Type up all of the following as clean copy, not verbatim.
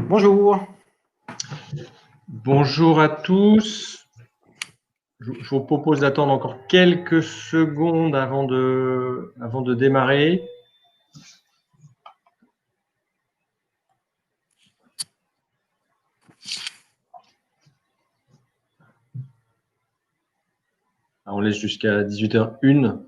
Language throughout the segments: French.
Bonjour. Bonjour à tous. Je vous propose d'attendre encore quelques secondes avant de démarrer. Alors, on laisse jusqu'à 18h01.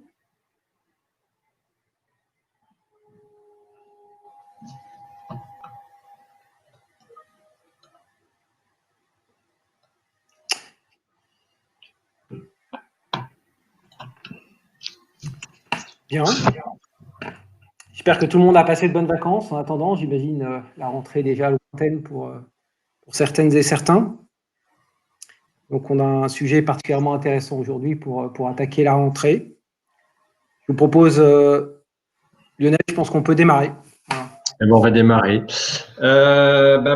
Bien. J'espère que tout le monde a passé de bonnes vacances. En attendant, j'imagine la rentrée déjà lointaine pour certaines et certains. Donc, on a un sujet particulièrement intéressant aujourd'hui pour attaquer la rentrée. Je vous propose, Lionel, je pense qu'on peut démarrer. Voilà. Et bon, on va démarrer.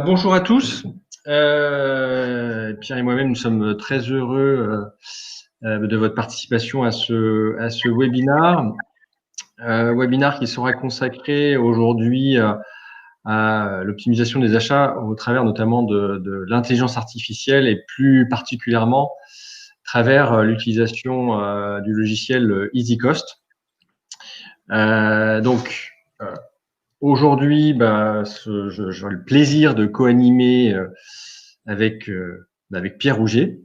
Bonjour à tous. Pierre et moi-même, nous sommes très heureux de votre participation à ce webinaire. Webinaire qui sera consacré aujourd'hui à l'optimisation des achats au travers notamment de l'intelligence artificielle et plus particulièrement à travers l'utilisation du logiciel EasyCost. Aujourd'hui, j'aurai le plaisir de co-animer avec Pierre Rouget.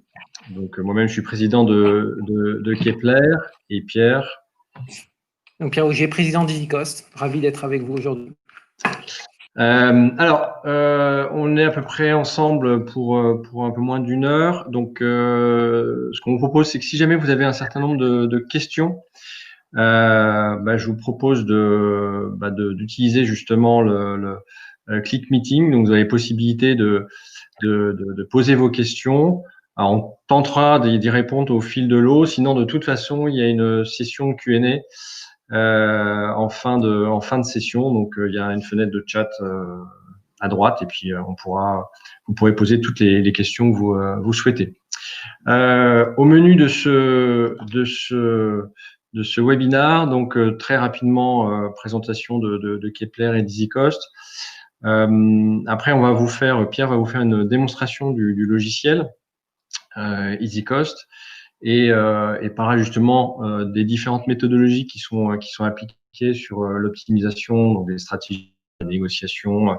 Donc moi-même, je suis président de Kepler et Pierre. Donc Pierre Rouget, président d'EasyCost. Ravi d'être avec vous aujourd'hui. On est à peu près ensemble pour un peu moins d'une heure. Donc, ce qu'on vous propose, c'est que si jamais vous avez un certain nombre de questions, je vous propose d'utiliser justement le Click Meeting. Donc, vous avez possibilité de poser vos questions. Alors, on tentera d'y répondre au fil de l'eau. Sinon, de toute façon, il y a une session Q&A en fin de session. Donc, il y a une fenêtre de chat à droite et puis vous pourrez poser toutes les questions que vous souhaitez. Au menu de ce webinaire, donc très rapidement présentation de Kepler et d'EasyCost. Après, Pierre va vous faire une démonstration du logiciel EasyCost et parlera justement des différentes méthodologies qui sont appliquées sur l'optimisation, donc des stratégies de négociation,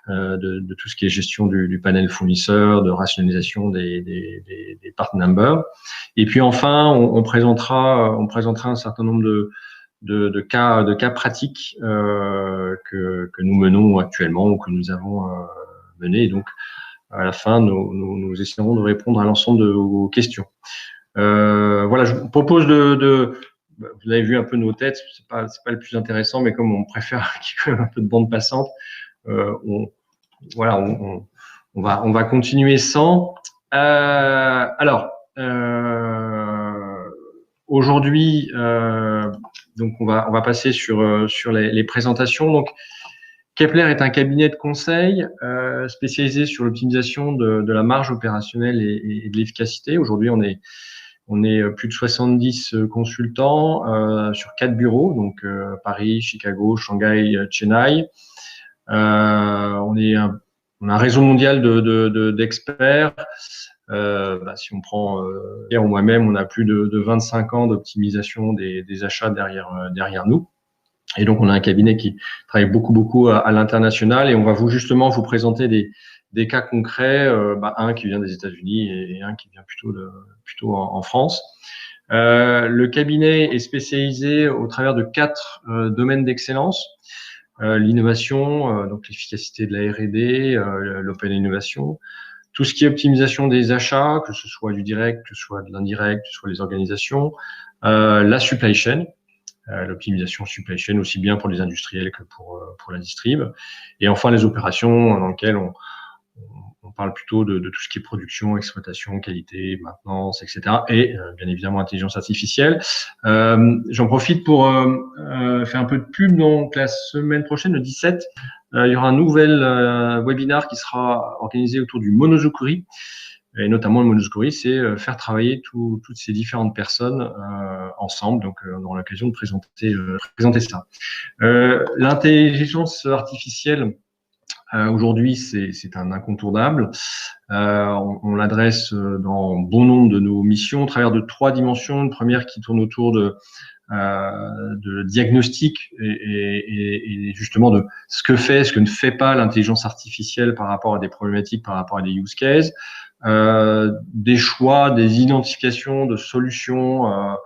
de tout ce qui est gestion du panel fournisseur, de rationalisation des part numbers. Et puis enfin, on présentera un certain nombre de cas pratiques que nous menons actuellement ou que nous avons menés. Donc, à la fin, nous essaierons de répondre à l'ensemble de vos questions. Voilà, je vous propose vous avez vu un peu nos têtes, c'est pas le plus intéressant, mais comme on préfère qu'il y ait un peu de bande passante, on va continuer sans. Aujourd'hui, donc on va passer sur les présentations. Donc, Kepler est un cabinet de conseil spécialisé sur l'optimisation de la marge opérationnelle et de l'efficacité. Aujourd'hui, on est plus de 70 consultants sur 4 bureaux, donc Paris, Chicago, Shanghai, Chennai. On a un réseau mondial d'experts. Si on prend Pierre ou moi-même, on a plus de 25 ans d'optimisation des achats derrière nous. Et donc, on a un cabinet qui travaille beaucoup à l'international et on va justement vous présenter des cas concrets, un qui vient des États-Unis et un qui vient plutôt en France. Le cabinet est spécialisé au travers de 4 domaines d'excellence. L'innovation, donc l'efficacité de la R&D, l'open innovation, tout ce qui est optimisation des achats, que ce soit du direct, que ce soit de l'indirect, que ce soit les organisations, la supply chain, l'optimisation supply chain aussi bien pour les industriels que pour la distrib, et enfin les opérations dans lesquelles on parle plutôt de tout ce qui est production, exploitation, qualité, maintenance, etc. Et bien évidemment intelligence artificielle. J'en profite pour faire un peu de pub. Donc la semaine prochaine, le 17, il y aura un nouvel webinaire qui sera organisé autour du Monozukuri. Et notamment le Monozukuri, c'est faire travailler toutes ces différentes personnes ensemble. Donc on aura l'occasion de présenter ça. L'intelligence artificielle Aujourd'hui, c'est un incontournable. On l'adresse dans bon nombre de nos missions au travers de 3 dimensions. Une première qui tourne autour de diagnostic et justement de ce que fait, ce que ne fait pas l'intelligence artificielle par rapport à des problématiques, par rapport à des use cases, des choix, des identifications de solutions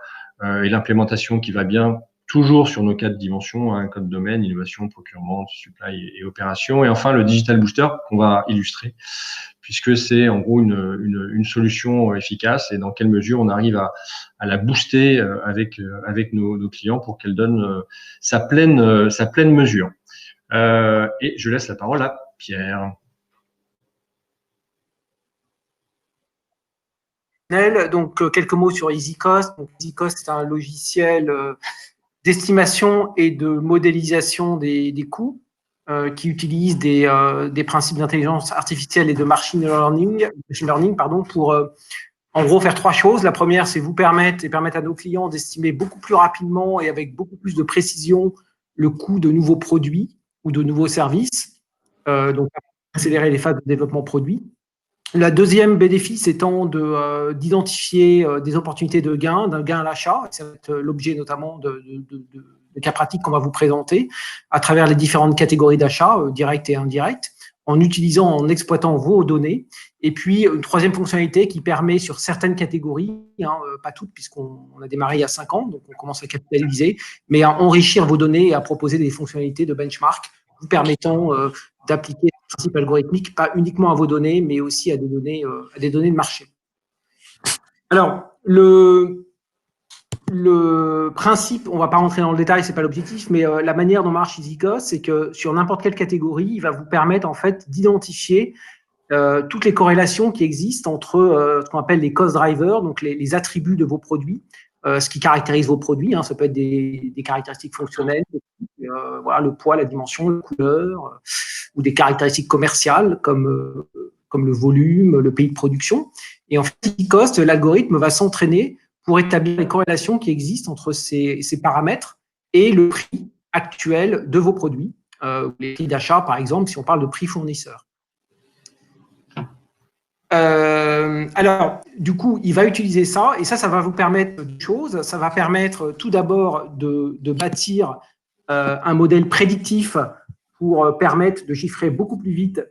et l'implémentation qui va bien toujours sur nos 4 dimensions, hein, code domaine, innovation, procurement, supply et opération. Et enfin, le Digital Booster qu'on va illustrer, puisque c'est en gros une solution efficace et dans quelle mesure on arrive à la booster avec nos clients pour qu'elle donne sa pleine mesure. Et je laisse la parole à Pierre. Donc, quelques mots sur EasyCost. Donc, EasyCost, c'est un logiciel d'estimation et de modélisation des coûts qui utilise des principes d'intelligence artificielle et de machine learning pour en gros faire 3 choses. La première, c'est permettre à nos clients d'estimer beaucoup plus rapidement et avec beaucoup plus de précision le coût de nouveaux produits ou de nouveaux services, donc accélérer les phases de développement produit. La deuxième bénéfice étant d'identifier des opportunités de gain, d'un gain à l'achat. Ça va être l'objet notamment de cas pratiques qu'on va vous présenter à travers les différentes catégories d'achat, directes et indirectes, en en exploitant vos données. Et puis, une troisième fonctionnalité qui permet sur certaines catégories, pas toutes puisqu'on a démarré il y a 5 ans, donc on commence à capitaliser, mais à enrichir vos données et à proposer des fonctionnalités de benchmark vous permettant d'appliquer des principes algorithmiques, pas uniquement à vos données, mais aussi à des données de marché. Alors, le principe, on ne va pas rentrer dans le détail, ce n'est pas l'objectif, mais la manière dont marche EasyCost, c'est que sur n'importe quelle catégorie, il va vous permettre en fait d'identifier toutes les corrélations qui existent entre ce qu'on appelle les cost drivers, donc les attributs de vos produits, ce qui caractérise vos produits, ça peut être des caractéristiques fonctionnelles, voilà, le poids, la dimension, la couleur, ou des caractéristiques commerciales comme le volume, le pays de production. Et en fait, EasyCost, l'algorithme va s'entraîner pour établir les corrélations qui existent entre ces paramètres et le prix actuel de vos produits, les prix d'achat par exemple, si on parle de prix fournisseur. Alors, du coup, il va utiliser ça, et ça va vous permettre deux choses. Ça va permettre tout d'abord de bâtir un modèle prédictif pour permettre de chiffrer beaucoup plus vite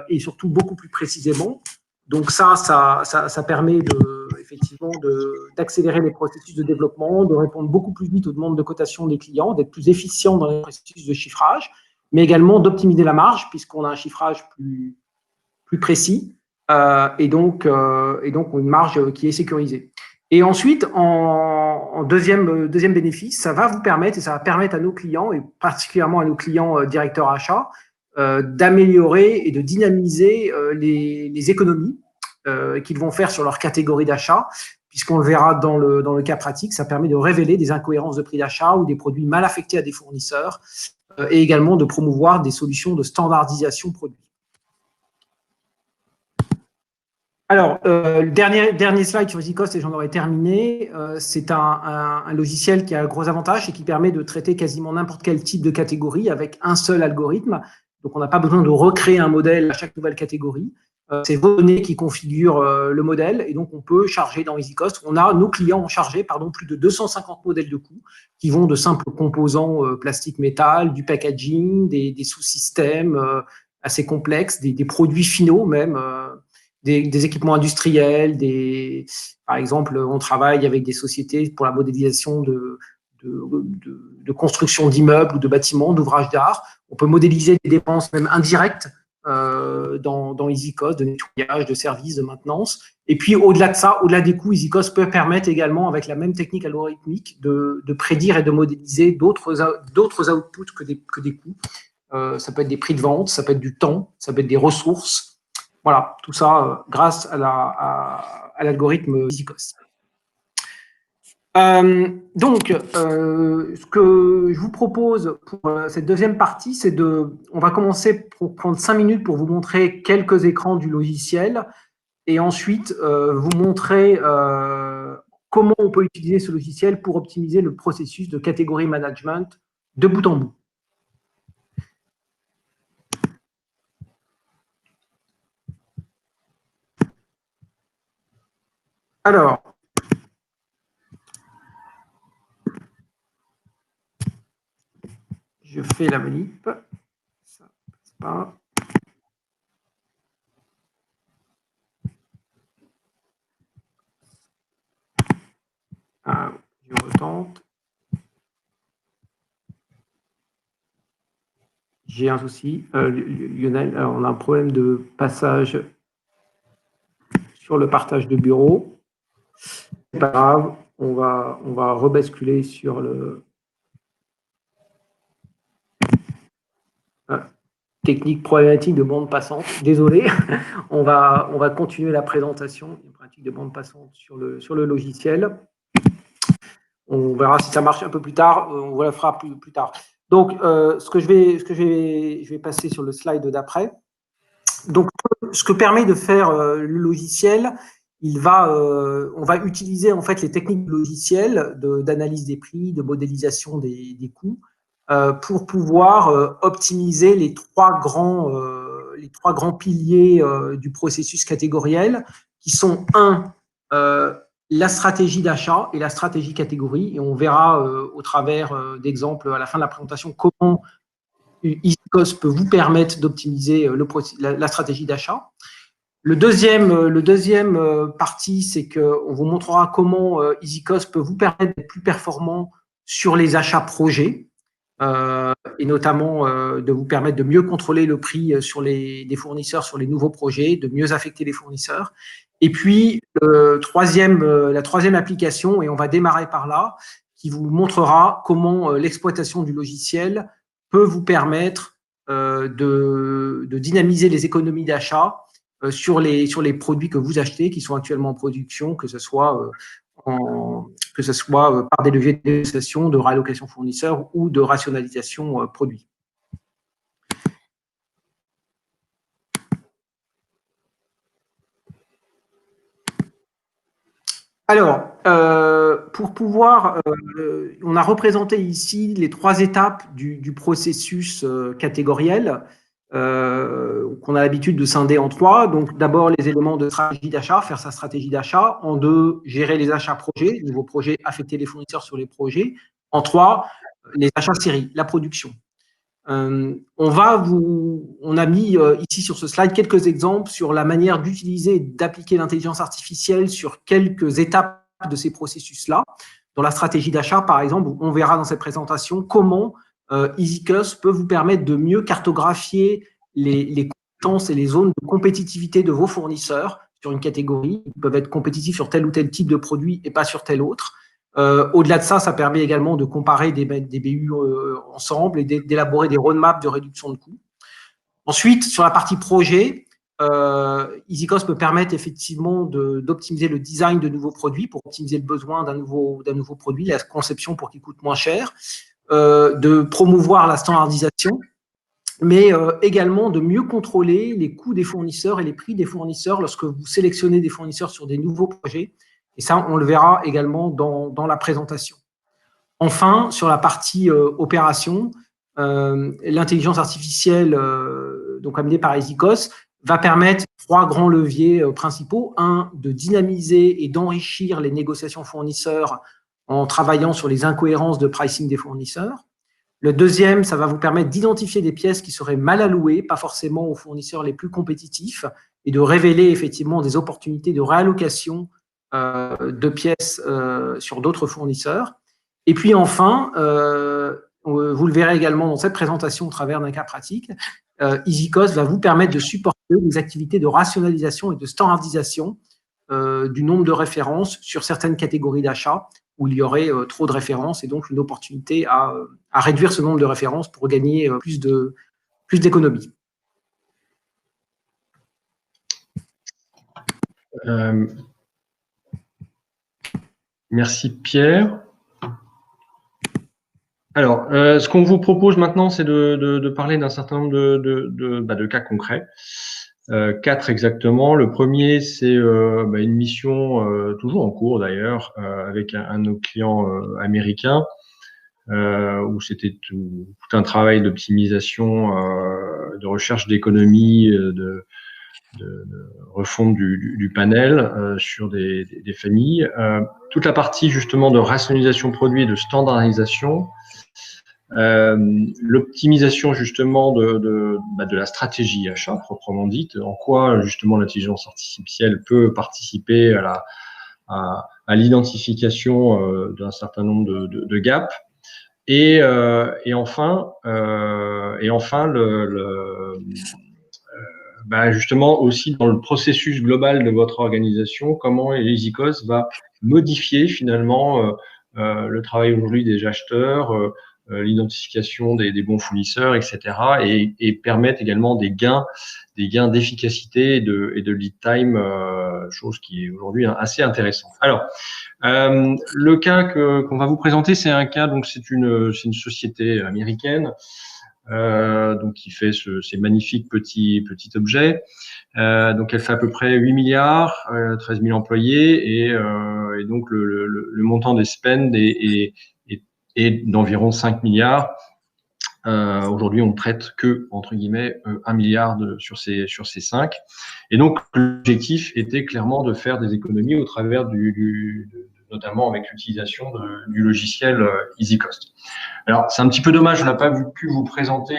et surtout beaucoup plus précisément. Donc ça permet effectivement d'accélérer les processus de développement, de répondre beaucoup plus vite aux demandes de cotation des clients, d'être plus efficient dans les processus de chiffrage, mais également d'optimiser la marge puisqu'on a un chiffrage plus précis. Et donc une marge qui est sécurisée. Et ensuite, en deuxième bénéfice, ça va vous permettre, et ça va permettre à nos clients, et particulièrement à nos clients directeurs achats, d'améliorer et de dynamiser les économies qu'ils vont faire sur leur catégorie d'achat, puisqu'on le verra dans le cas pratique, ça permet de révéler des incohérences de prix d'achat ou des produits mal affectés à des fournisseurs, et également de promouvoir des solutions de standardisation produit. Alors, le dernier slide sur EasyCost, et j'en aurais terminé, c'est un logiciel qui a un gros avantage et qui permet de traiter quasiment n'importe quel type de catégorie avec un seul algorithme. Donc, on n'a pas besoin de recréer un modèle à chaque nouvelle catégorie. C'est vos données qui configurent le modèle, et donc on peut charger dans EasyCost. Nos clients ont chargé plus de 250 modèles de coûts qui vont de simples composants plastique-métal, du packaging, des sous-systèmes assez complexes, des produits finaux même, des équipements industriels, par exemple, on travaille avec des sociétés pour la modélisation de construction d'immeubles ou de bâtiments, d'ouvrages d'art. On peut modéliser des dépenses même indirectes dans EasyCost, de nettoyage, de services, de maintenance. Et puis, au-delà de ça, au-delà des coûts, EasyCost peut permettre également, avec la même technique algorithmique, de prédire et de modéliser d'autres outputs que des coûts. Ça peut être des prix de vente, ça peut être du temps, ça peut être des ressources. Voilà, tout ça grâce à l'algorithme EasyCost. Donc, ce que je vous propose pour cette deuxième partie, c'est on va commencer pour prendre 5 minutes pour vous montrer quelques écrans du logiciel et ensuite vous montrer comment on peut utiliser ce logiciel pour optimiser le processus de catégorie management de bout en bout. Alors, je fais la manip. Ça passe pas. Ah, je retente. J'ai un souci. Lionel, alors on a un problème de passage sur le partage de bureau. C'est pas grave, on va rebasculer sur le technique problématique de bande passante. Désolé, on va continuer la présentation. Une pratique de bande passante sur le logiciel. On verra si ça marche un peu plus tard. On vous la fera plus tard. Donc, je vais passer sur le slide d'après. Donc, ce que permet de faire le logiciel, on va utiliser en fait les techniques logicielles d'analyse des prix, de modélisation des coûts, pour pouvoir optimiser les trois grands piliers du processus catégoriel, qui sont la stratégie d'achat et la stratégie catégorie. Et on verra au travers d'exemples à la fin de la présentation comment EasyCost peut vous permettre d'optimiser la stratégie d'achat. Le deuxième partie, c'est qu'on vous montrera comment EasyCost peut vous permettre d'être plus performant sur les achats projets, et notamment de vous permettre de mieux contrôler le prix des fournisseurs sur les nouveaux projets, de mieux affecter les fournisseurs. Et puis, la troisième application, et on va démarrer par là, qui vous montrera comment l'exploitation du logiciel peut vous permettre de dynamiser les économies d'achat sur les produits que vous achetez, qui sont actuellement en production, que ce soit par des leviers de négociation, de réallocation fournisseur ou de rationalisation produit. Alors, pour pouvoir, on a représenté ici les trois étapes du processus catégoriel qu'on a l'habitude de scinder en trois. Donc, d'abord, les éléments de stratégie d'achat, faire sa stratégie d'achat. En deux, gérer les achats projets, nouveaux projets, affecter les fournisseurs sur les projets. En trois, les achats série, la production. On a mis ici sur ce slide quelques exemples sur la manière d'utiliser et d'appliquer l'intelligence artificielle sur quelques étapes de ces processus-là. Dans la stratégie d'achat, par exemple, on verra dans cette présentation comment EasyCost peut vous permettre de mieux cartographier les compétences et les zones de compétitivité de vos fournisseurs sur une catégorie. Ils peuvent être compétitifs sur tel ou tel type de produit et pas sur tel autre. Au-delà de ça, ça permet également de comparer des BU ensemble et d'élaborer des roadmaps de réduction de coûts. Ensuite, sur la partie projet, EasyCost peut permettre effectivement d'optimiser le design de nouveaux produits pour optimiser le besoin d'un nouveau produit, la conception pour qu'il coûte moins cher, de promouvoir la standardisation, mais également de mieux contrôler les coûts des fournisseurs et les prix des fournisseurs lorsque vous sélectionnez des fournisseurs sur des nouveaux projets. Et ça, on le verra également dans la présentation. Enfin, sur la partie opération, l'intelligence artificielle donc amenée par EasyCost va permettre trois grands leviers principaux. Un, de dynamiser et d'enrichir les négociations fournisseurs en travaillant sur les incohérences de pricing des fournisseurs. Le deuxième, ça va vous permettre d'identifier des pièces qui seraient mal allouées, pas forcément aux fournisseurs les plus compétitifs, et de révéler effectivement des opportunités de réallocation de pièces sur d'autres fournisseurs. Et puis enfin, vous le verrez également dans cette présentation au travers d'un cas pratique, EasyCost va vous permettre de supporter les activités de rationalisation et de standardisation du nombre de références sur certaines catégories d'achat où il y aurait trop de références et donc une opportunité à réduire ce nombre de références pour gagner plus d'économies. Merci Pierre. Alors, ce qu'on vous propose maintenant, c'est de parler d'un certain nombre de cas concrets. 4 exactement. Le premier, c'est une mission toujours en cours d'ailleurs, avec un de nos clients américains, où c'était tout un travail d'optimisation, de recherche d'économie, refonte du panel sur des familles. Toute la partie justement de rationalisation produit et de standardisation, l'optimisation justement de la stratégie achat proprement dite, en quoi justement l'intelligence artificielle peut participer à l'identification d'un certain nombre de gaps, et enfin justement aussi dans le processus global de votre organisation, comment EasyCost va modifier finalement le travail aujourd'hui des acheteurs, l'identification des bons fournisseurs, etc., et permettre également des gains d'efficacité et de lead time, chose qui est aujourd'hui assez intéressante. Alors, le cas qu'on va vous présenter, c'est un cas, donc c'est une société américaine, donc qui fait ces magnifiques petits objets. Donc elle fait à peu près 8 milliards, 13 000 employés, et donc le montant des spends est d'environ 5 milliards. Aujourd'hui, on ne traite que, entre guillemets, 1 milliard sur ces 5. Et donc, l'objectif était clairement de faire des économies au travers notamment avec l'utilisation du logiciel EasyCost. Alors, c'est un petit peu dommage, on n'a pas pu vous présenter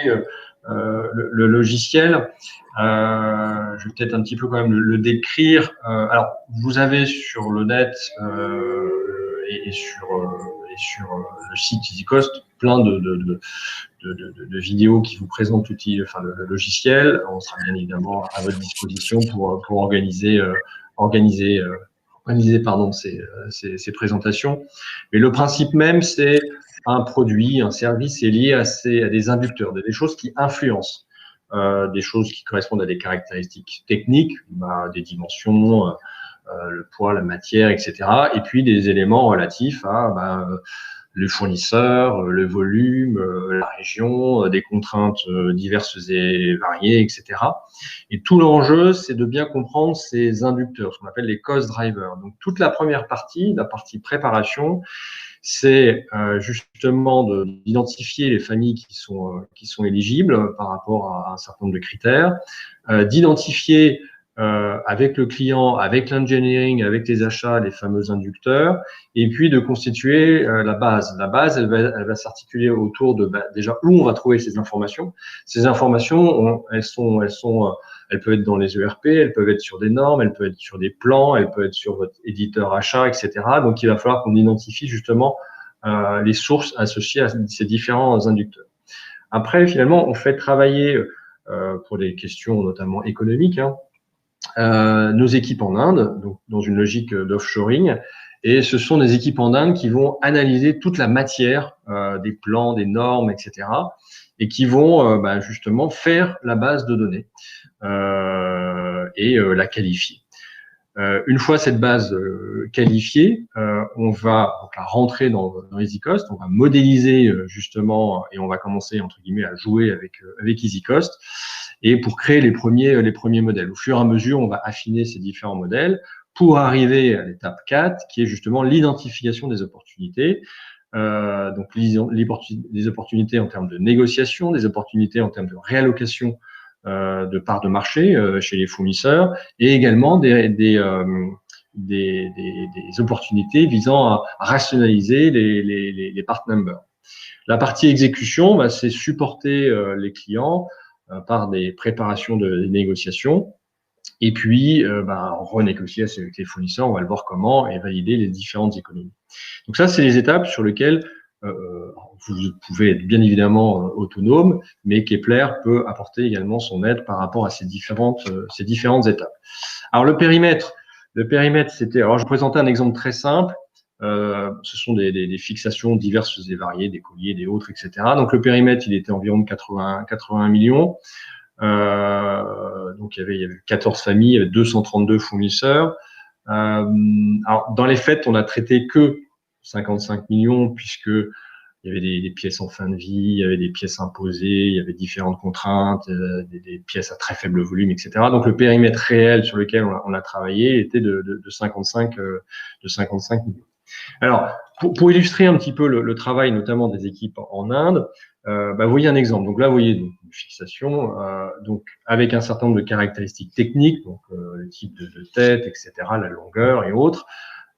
le logiciel. Je vais peut-être un petit peu quand même le décrire. Alors, vous avez sur le net et sur le site EasyCost plein de vidéos qui vous présentent le logiciel. On sera bien évidemment à votre disposition pour organiser ces présentations. Mais le principe même, c'est un produit, un service est lié à des inducteurs, des choses qui influencent, des choses qui correspondent à des caractéristiques techniques, des dimensions, le poids, la matière, etc. Et puis des éléments relatifs à le fournisseur, le volume, la région, des contraintes diverses et variées, etc. Et tout l'enjeu, c'est de bien comprendre ces inducteurs, ce qu'on appelle les cost drivers. Donc, toute la première partie, la partie préparation, c'est justement d'identifier les familles qui sont éligibles par rapport à un certain nombre de critères, d'identifier avec le client, avec l'engineering, avec les achats, les fameux inducteurs, et puis de constituer la base. La base, elle va s'articuler autour de déjà où on va trouver ces informations. Ces informations, elles peuvent être dans les ERP, elles peuvent être sur des normes, elles peuvent être sur des plans, elles peuvent être sur votre éditeur achat, etc. Donc, il va falloir qu'on identifie justement les sources associées à ces différents inducteurs. Après, finalement, on fait travailler pour des questions notamment économiques, nos équipes en Inde, donc dans une logique d'offshoring, et ce sont des équipes en Inde qui vont analyser toute la matière des plans, des normes, etc., et qui vont justement faire la base de données et la qualifier. Une fois cette base qualifiée, on va la rentrer dans EasyCost, on va modéliser justement, et on va commencer entre guillemets à jouer avec EasyCost, et pour créer les premiers modèles. Au fur et à mesure, on va affiner ces différents modèles pour arriver à l'étape 4, qui est justement l'identification des opportunités. Donc les opportunités en termes de négociation, des opportunités en termes de réallocation de parts de marché chez les fournisseurs, et également des opportunités visant à rationaliser les part numbers. La partie exécution, c'est supporter les clients par des préparations de négociations, et puis renégocier avec les fournisseurs, on va le voir comment, et valider les différentes économies. Donc ça, c'est les étapes sur lesquelles vous pouvez être bien évidemment autonome, mais Kepler peut apporter également son aide par rapport à ces différentes étapes. Alors le périmètre, c'était, alors je vais présenter un exemple très simple. Ce sont des fixations diverses et variées, des colliers, des autres, etc. Donc le périmètre, il était environ de 80 millions. Donc il y avait 14 familles, il y avait 232 fournisseurs. Alors dans les faits, on a traité que 55 millions, puisque il y avait des pièces en fin de vie, il y avait des pièces imposées, il y avait différentes contraintes, des pièces à très faible volume, etc. Donc le périmètre réel sur lequel on a travaillé était de 55 millions. Alors, pour illustrer un petit peu le travail, notamment des équipes en Inde, vous voyez un exemple. Donc là, vous voyez donc, une fixation donc avec un certain nombre de caractéristiques techniques, donc le type de tête, etc., la longueur et autres,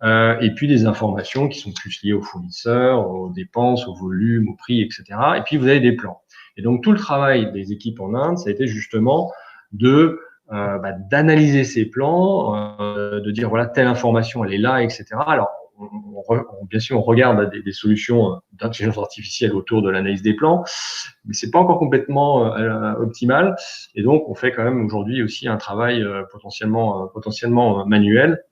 et puis des informations qui sont plus liées aux fournisseurs, aux dépenses, au volume, au prix, etc. Et puis vous avez des plans. Et donc tout le travail des équipes en Inde, ça a été justement d'analyser ces plans, de dire voilà telle information elle est là, etc. Alors bien sûr, on regarde des solutions d'intelligence artificielle autour de l'analyse des plans, mais c'est pas encore complètement optimal. Et donc, on fait quand même aujourd'hui aussi un travail potentiellement manuel,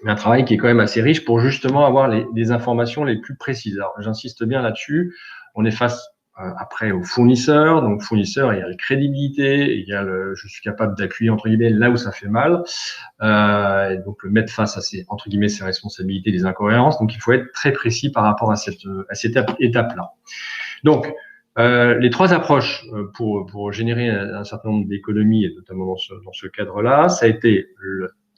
mais un travail qui est quand même assez riche pour justement avoir les informations les plus précises. Alors, j'insiste bien là-dessus. On est face après aux fournisseurs. Donc, fournisseur, il y a la crédibilité, il y a je suis capable d'appuyer entre guillemets là où ça fait mal. Et donc le mettre face à ses entre guillemets ses responsabilités, des incohérences. Donc, il faut être très précis par rapport à cette étape-là. Donc, les trois approches pour générer un certain nombre d'économies, et notamment dans ce cadre-là, ça a été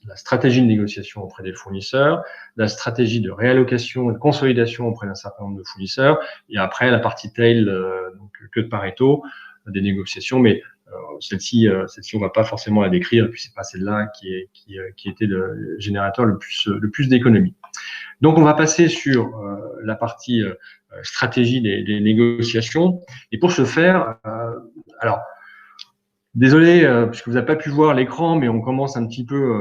la stratégie de négociation auprès des fournisseurs, la stratégie de réallocation et de consolidation auprès d'un certain nombre de fournisseurs, et après la partie tail, donc queue de Pareto, des négociations, mais celle-ci, on va pas forcément la décrire, et puis c'est pas celle-là qui était le générateur le plus d'économies. Donc on va passer sur la partie stratégie des négociations, et pour ce faire, alors désolé, puisque vous n'avez pas pu voir l'écran, mais on commence un petit peu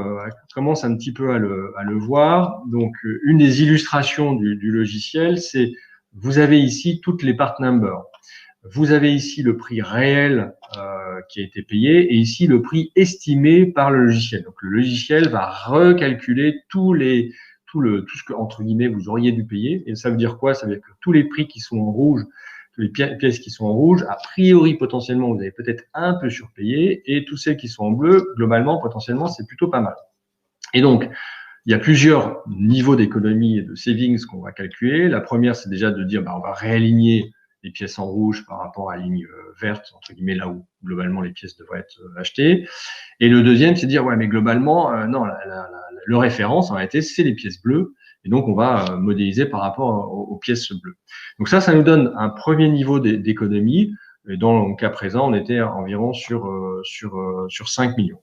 à le voir. Donc, une des illustrations du logiciel, c'est vous avez ici toutes les part numbers. Vous avez ici le prix réel qui a été payé et ici le prix estimé par le logiciel. Donc, le logiciel va recalculer tout ce que entre guillemets vous auriez dû payer. Et ça veut dire quoi? Ça veut dire que tous les prix qui sont en rouge, les pièces qui sont en rouge, a priori, potentiellement, vous avez peut-être un peu surpayé, et tous celles qui sont en bleu, globalement, potentiellement, c'est plutôt pas mal. Et donc, il y a plusieurs niveaux d'économie et de savings qu'on va calculer. La première, c'est déjà de dire, on va réaligner les pièces en rouge par rapport à la ligne verte, entre guillemets, là où, globalement, les pièces devraient être achetées. Et le deuxième, c'est de dire, ouais, mais globalement, non, le référence, en réalité, c'est les pièces bleues. Et donc, on va modéliser par rapport aux pièces bleues. Donc ça nous donne un premier niveau d'économie. Et dans le cas présent, on était environ sur 5 millions.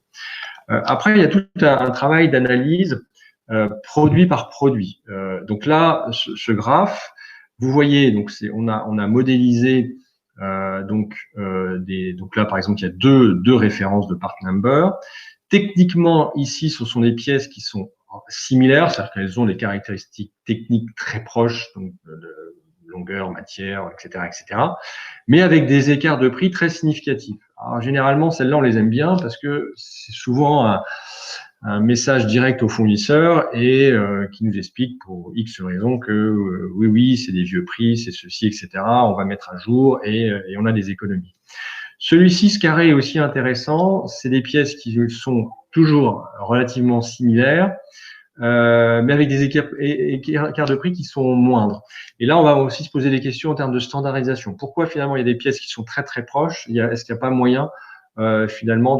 Après, il y a tout un travail d'analyse produit par produit. Donc là, ce graphe, vous voyez, donc on a modélisé donc là, par exemple, il y a deux références de part number. Techniquement, ici, ce sont des pièces qui sont similaires, c'est-à-dire qu'elles ont des caractéristiques techniques très proches, donc de longueur, matière, etc., mais avec des écarts de prix très significatifs. Alors, généralement, celles-là, on les aime bien parce que c'est souvent un message direct au fournisseur et qui nous explique pour X raisons que oui, c'est des vieux prix, c'est ceci, etc. On va mettre à jour et on a des économies. Celui-ci, ce carré est aussi intéressant. C'est des pièces qui sont toujours relativement similaires, mais avec des écarts de prix qui sont moindres. Et là, on va aussi se poser des questions en termes de standardisation. Pourquoi finalement il y a des pièces qui sont très très proches? Est-ce qu'il n'y a pas moyen finalement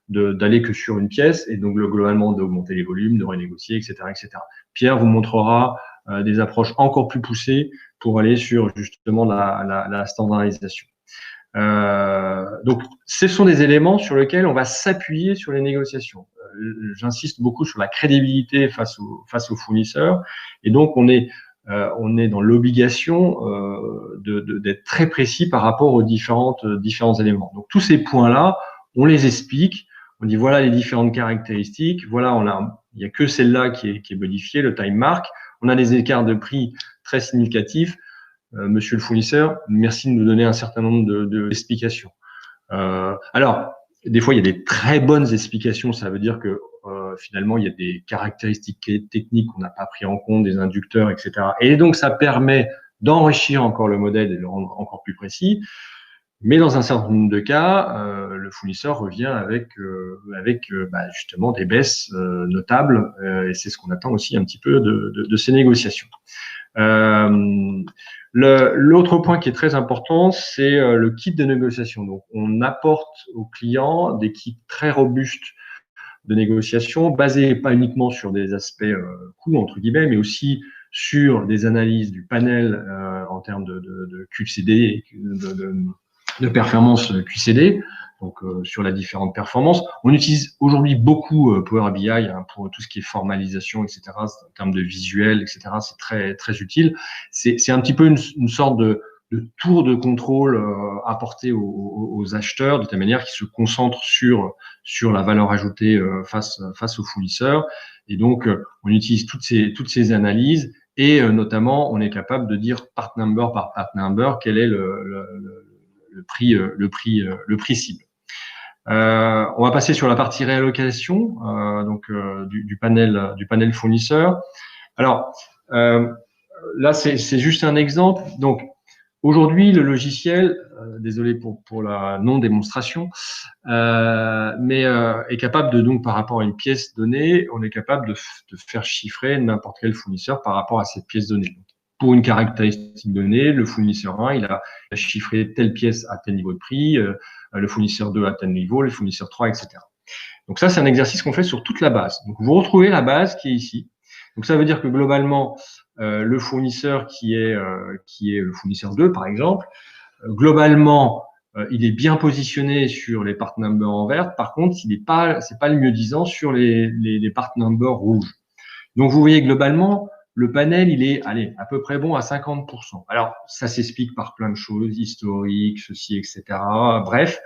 d'aller que sur une pièce et donc globalement d'augmenter les volumes, de renégocier, etc., etc. Pierre vous montrera des approches encore plus poussées pour aller sur justement la standardisation. Donc, ce sont des éléments sur lesquels on va s'appuyer sur les négociations. J'insiste beaucoup sur la crédibilité face aux fournisseurs, et donc on est dans l'obligation d'être très précis par rapport aux différents éléments. Donc, tous ces points-là, on les explique. On dit voilà les différentes caractéristiques. Voilà, il y a que celle-là qui est modifiée, le time mark. On a des écarts de prix très significatifs. Monsieur le fournisseur, merci de nous donner un certain nombre d'explications. Alors, des fois, il y a des très bonnes explications. Ça veut dire que finalement, il y a des caractéristiques techniques qu'on n'a pas pris en compte, des inducteurs, etc. Et donc, ça permet d'enrichir encore le modèle et de le rendre encore plus précis. Mais dans un certain nombre de cas, le fournisseur revient avec justement des baisses notables. Et c'est ce qu'on attend aussi un petit peu de ces négociations. L'autre point qui est très important, c'est le kit de négociation. Donc, on apporte aux clients des kits très robustes de négociation, basés pas uniquement sur des aspects coûts, entre guillemets, mais aussi sur des analyses du panel en termes de QCD, de performance QCD, donc sur les différentes performances. On utilise aujourd'hui beaucoup Power BI pour tout ce qui est formalisation, etc. En termes de visuel, etc. C'est très très utile. C'est un petit peu une sorte de tour de contrôle apporté aux acheteurs de telle manière qu'ils se concentrent sur la valeur ajoutée face aux fournisseurs. Et donc, on utilise toutes ces analyses et notamment, on est capable de dire part number par part number quel est le prix cible. On va passer sur la partie réallocation du panel fournisseur. Alors là, c'est juste un exemple. Donc aujourd'hui, le logiciel, désolé pour la non-démonstration, mais est capable de, donc, par rapport à une pièce donnée, on est capable de faire chiffrer n'importe quel fournisseur par rapport à cette pièce donnée. Donc, pour une caractéristique donnée, le fournisseur 1, il a chiffré telle pièce à tel niveau de prix, le fournisseur 2 à tel niveau, le fournisseur 3, etc. Donc ça, c'est un exercice qu'on fait sur toute la base. Donc vous retrouvez la base qui est ici. Donc ça veut dire que globalement, le fournisseur qui est le fournisseur 2, par exemple, globalement, il est bien positionné sur les part numbers en vert. Par contre, c'est pas le mieux disant sur les part numbers rouges. Donc vous voyez globalement, le panel, il est, à peu près bon à 50%. Alors, ça s'explique par plein de choses, historiques, ceci, etc. Bref.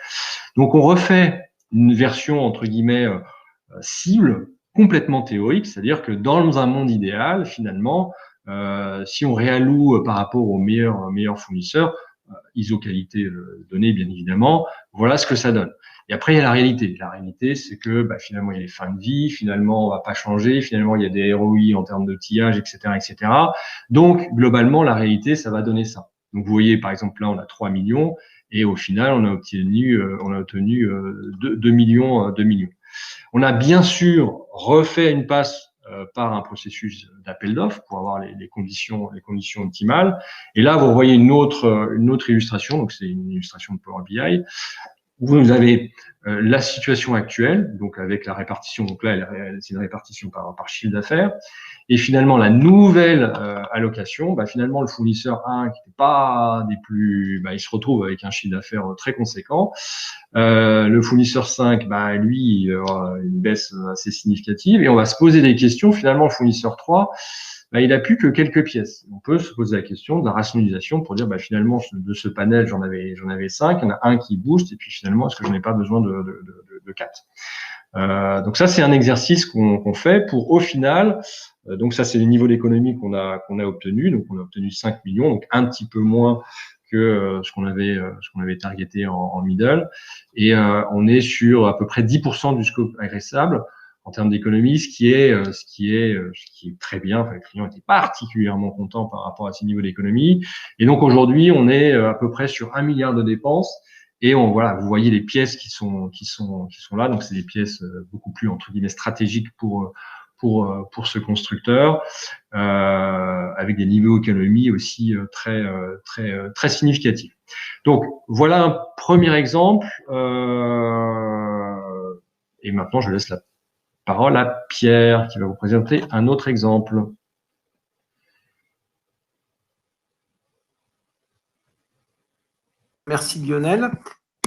Donc, on refait une version, entre guillemets, cible, complètement théorique, c'est-à-dire que dans un monde idéal, finalement, si on réalloue par rapport aux meilleurs fournisseurs, ISO qualité donnée, bien évidemment, voilà ce que ça donne. Et après, il y a la réalité. La réalité, c'est que finalement, il y a les fins de vie, finalement, on va pas changer, finalement, il y a des ROI en termes d'outillage, etc., etc. Donc, globalement, la réalité, ça va donner ça. Donc, vous voyez, par exemple, là, on a 3 millions et au final, on a obtenu 2 millions, 2 millions. On a bien sûr refait une passe par un processus d'appel d'offres pour avoir les conditions optimales. Et là, vous voyez une autre illustration. Donc, c'est une illustration de Power BI. Vous avez la situation actuelle, donc avec la répartition. Donc là, c'est une répartition par chiffre d'affaires. Et finalement, la nouvelle allocation, finalement, le fournisseur 1, qui n'est pas des plus, il se retrouve avec un chiffre d'affaires très conséquent. Le fournisseur 5, lui, il aura une baisse assez significative. Et on va se poser des questions. Finalement, le fournisseur 3, il n'a plus que quelques pièces. On peut se poser la question de la rationalisation pour dire, finalement, de ce panel, j'en avais 5, il y en a un qui booste, et puis finalement, est-ce que j'en ai pas besoin de 4? Donc ça, c'est un exercice qu'on fait pour, au final, donc ça, c'est le niveau d'économie qu'on a obtenu. Donc, on a obtenu 5 millions, donc un petit peu moins que ce qu'on avait targeté en middle. Et on est sur à peu près 10% du scope agressable en termes d'économie, ce qui est très bien. Enfin, les clients étaient particulièrement contents par rapport à ces niveaux d'économie. Et donc aujourd'hui, on est à peu près sur 1 milliard de dépenses. Et vous voyez les pièces qui sont là. Donc c'est des pièces beaucoup plus entre guillemets stratégiques pour ce constructeur, avec des niveaux d'économie aussi très significatifs. Donc voilà un premier exemple. Et maintenant, je laisse la parole à Pierre qui va vous présenter un autre exemple. Merci Lionel.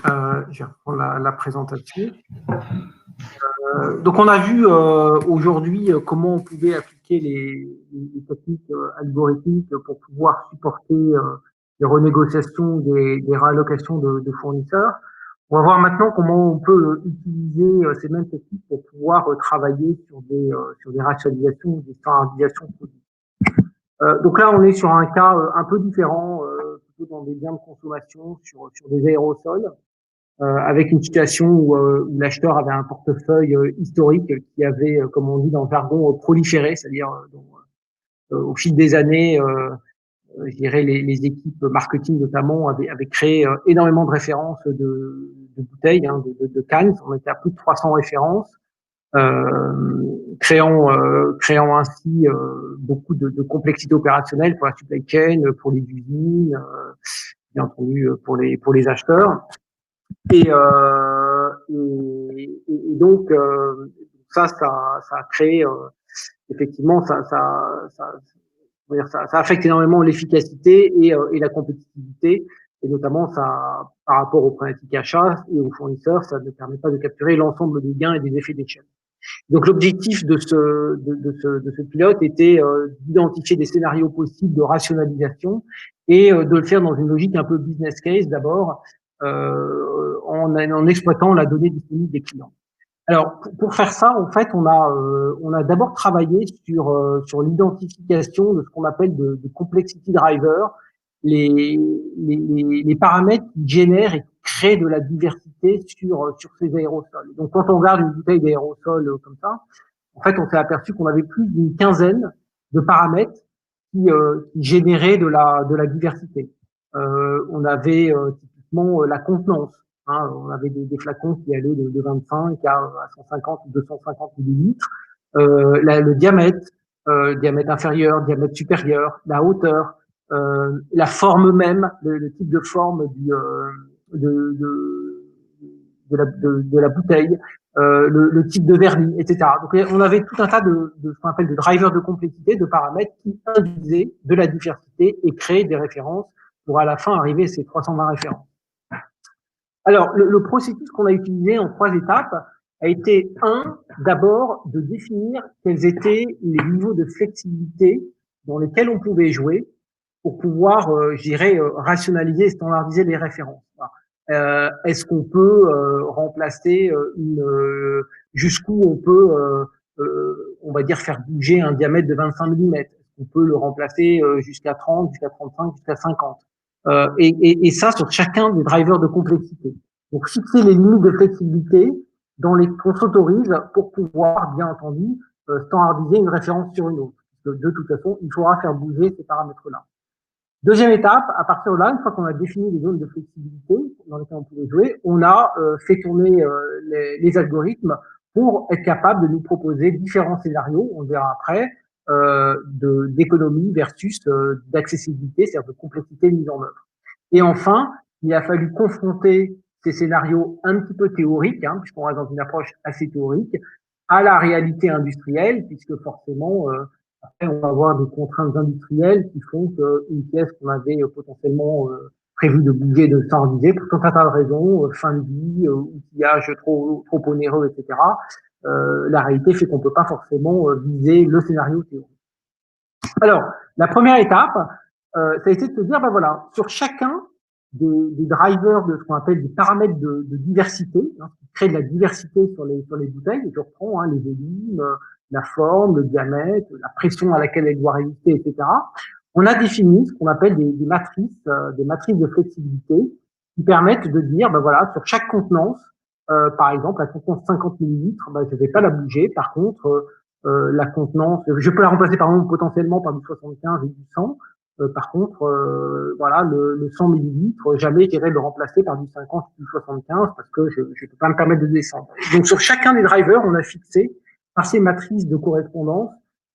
Je reprends la présentation. Donc on a vu aujourd'hui comment on pouvait appliquer les techniques algorithmiques pour pouvoir supporter les renégociations des réallocations de fournisseurs. On va voir maintenant comment on peut utiliser ces mêmes techniques pour pouvoir travailler sur des rationalisations, des standardisations produits. Donc là, on est sur un cas un peu différent, plutôt dans des biens de consommation, sur des aérosols, avec une situation où l'acheteur avait un portefeuille historique qui avait, comme on dit dans le jargon, proliféré, c'est-à-dire au fil des années, je dirais les équipes marketing notamment avaient créé énormément de références de bouteilles, de cannes. On était à plus de 300 références, créant ainsi beaucoup de complexité opérationnelle pour la supply chain, pour les usines, bien entendu pour les acheteurs. Et donc ça a créé effectivement ça ça affecte énormément l'efficacité et la compétitivité, et notamment ça, par rapport aux problématiques achats et aux fournisseurs, ça ne permet pas de capturer l'ensemble des gains et des effets d'échelle. Donc l'objectif de ce pilote était d'identifier des scénarios possibles de rationalisation et de le faire dans une logique un peu business case d'abord, en exploitant la donnée disponible des clients. Alors pour faire ça, en fait, on a d'abord travaillé sur l'identification de ce qu'on appelle de complexity driver, les paramètres qui génèrent et qui créent de la diversité sur ces aérosols. Donc quand on regarde une bouteille d'aérosol comme ça, en fait, on s'est aperçu qu'on avait plus d'une quinzaine de paramètres qui généraient de la diversité. On avait typiquement la contenance. Hein, on avait des flacons qui allaient de 25 à 150 ou 250 millilitres. Le diamètre inférieur, diamètre supérieur, la hauteur, la forme même, le type de forme de la bouteille, le type de vernis, etc. Donc on avait tout un tas de ce qu'on appelle de drivers de complexité, de paramètres qui induisaient de la diversité et créaient des références pour à la fin arriver à ces 320 références. Alors, le processus qu'on a utilisé en 3 étapes a été, d'abord de définir quels étaient les niveaux de flexibilité dans lesquels on pouvait jouer pour pouvoir, je dirais, rationaliser et standardiser les références. Est-ce qu'on peut remplacer jusqu'où on peut, on va dire, faire bouger un diamètre de 25 mm? Est-ce qu'on peut le remplacer jusqu'à 30, jusqu'à 35, jusqu'à 50? Et ça sur chacun des drivers de complexité. Donc fixer les limites de flexibilité qu'on s'autorise pour pouvoir, bien entendu, standardiser une référence sur une autre. De toute façon, il faudra faire bouger ces paramètres-là. Deuxième étape, à partir de là, une fois qu'on a défini les zones de flexibilité dans lesquelles on pouvait jouer, on a fait tourner les algorithmes pour être capable de nous proposer différents scénarios, on le verra après, d'économie versus d'accessibilité, c'est-à-dire de complexité mise en œuvre. Et enfin, il a fallu confronter ces scénarios un petit peu théoriques, puisqu'on reste dans une approche assez théorique, à la réalité industrielle, puisque forcément, après, on va avoir des contraintes industrielles qui font qu'une pièce qu'on avait potentiellement prévu de bouger, de standardiser, pour tout un tas de raisons, fin de vie, outillage trop onéreux, etc., la réalité fait qu'on peut pas forcément viser le scénario théorique. Alors, la première étape, ça a été de se dire, ben voilà, sur chacun des drivers de ce qu'on appelle des paramètres de diversité, qui créent de la diversité sur les bouteilles, et je reprends les volumes, la forme, le diamètre, la pression à laquelle elle doit résister, etc. On a défini ce qu'on appelle des matrices de flexibilité qui permettent de dire, ben voilà, sur chaque contenance, par exemple, la contenance 50 millilitres, ben, je vais pas la bouger. Par contre, la contenance, je peux la remplacer par exemple potentiellement par du 75 et du 100. Par contre, voilà, le 100 millilitres, jamais j'irai le remplacer par du 50 ou du 75 parce que je ne peux pas me permettre de descendre. Donc sur chacun des drivers, on a fixé par ces matrices de correspondance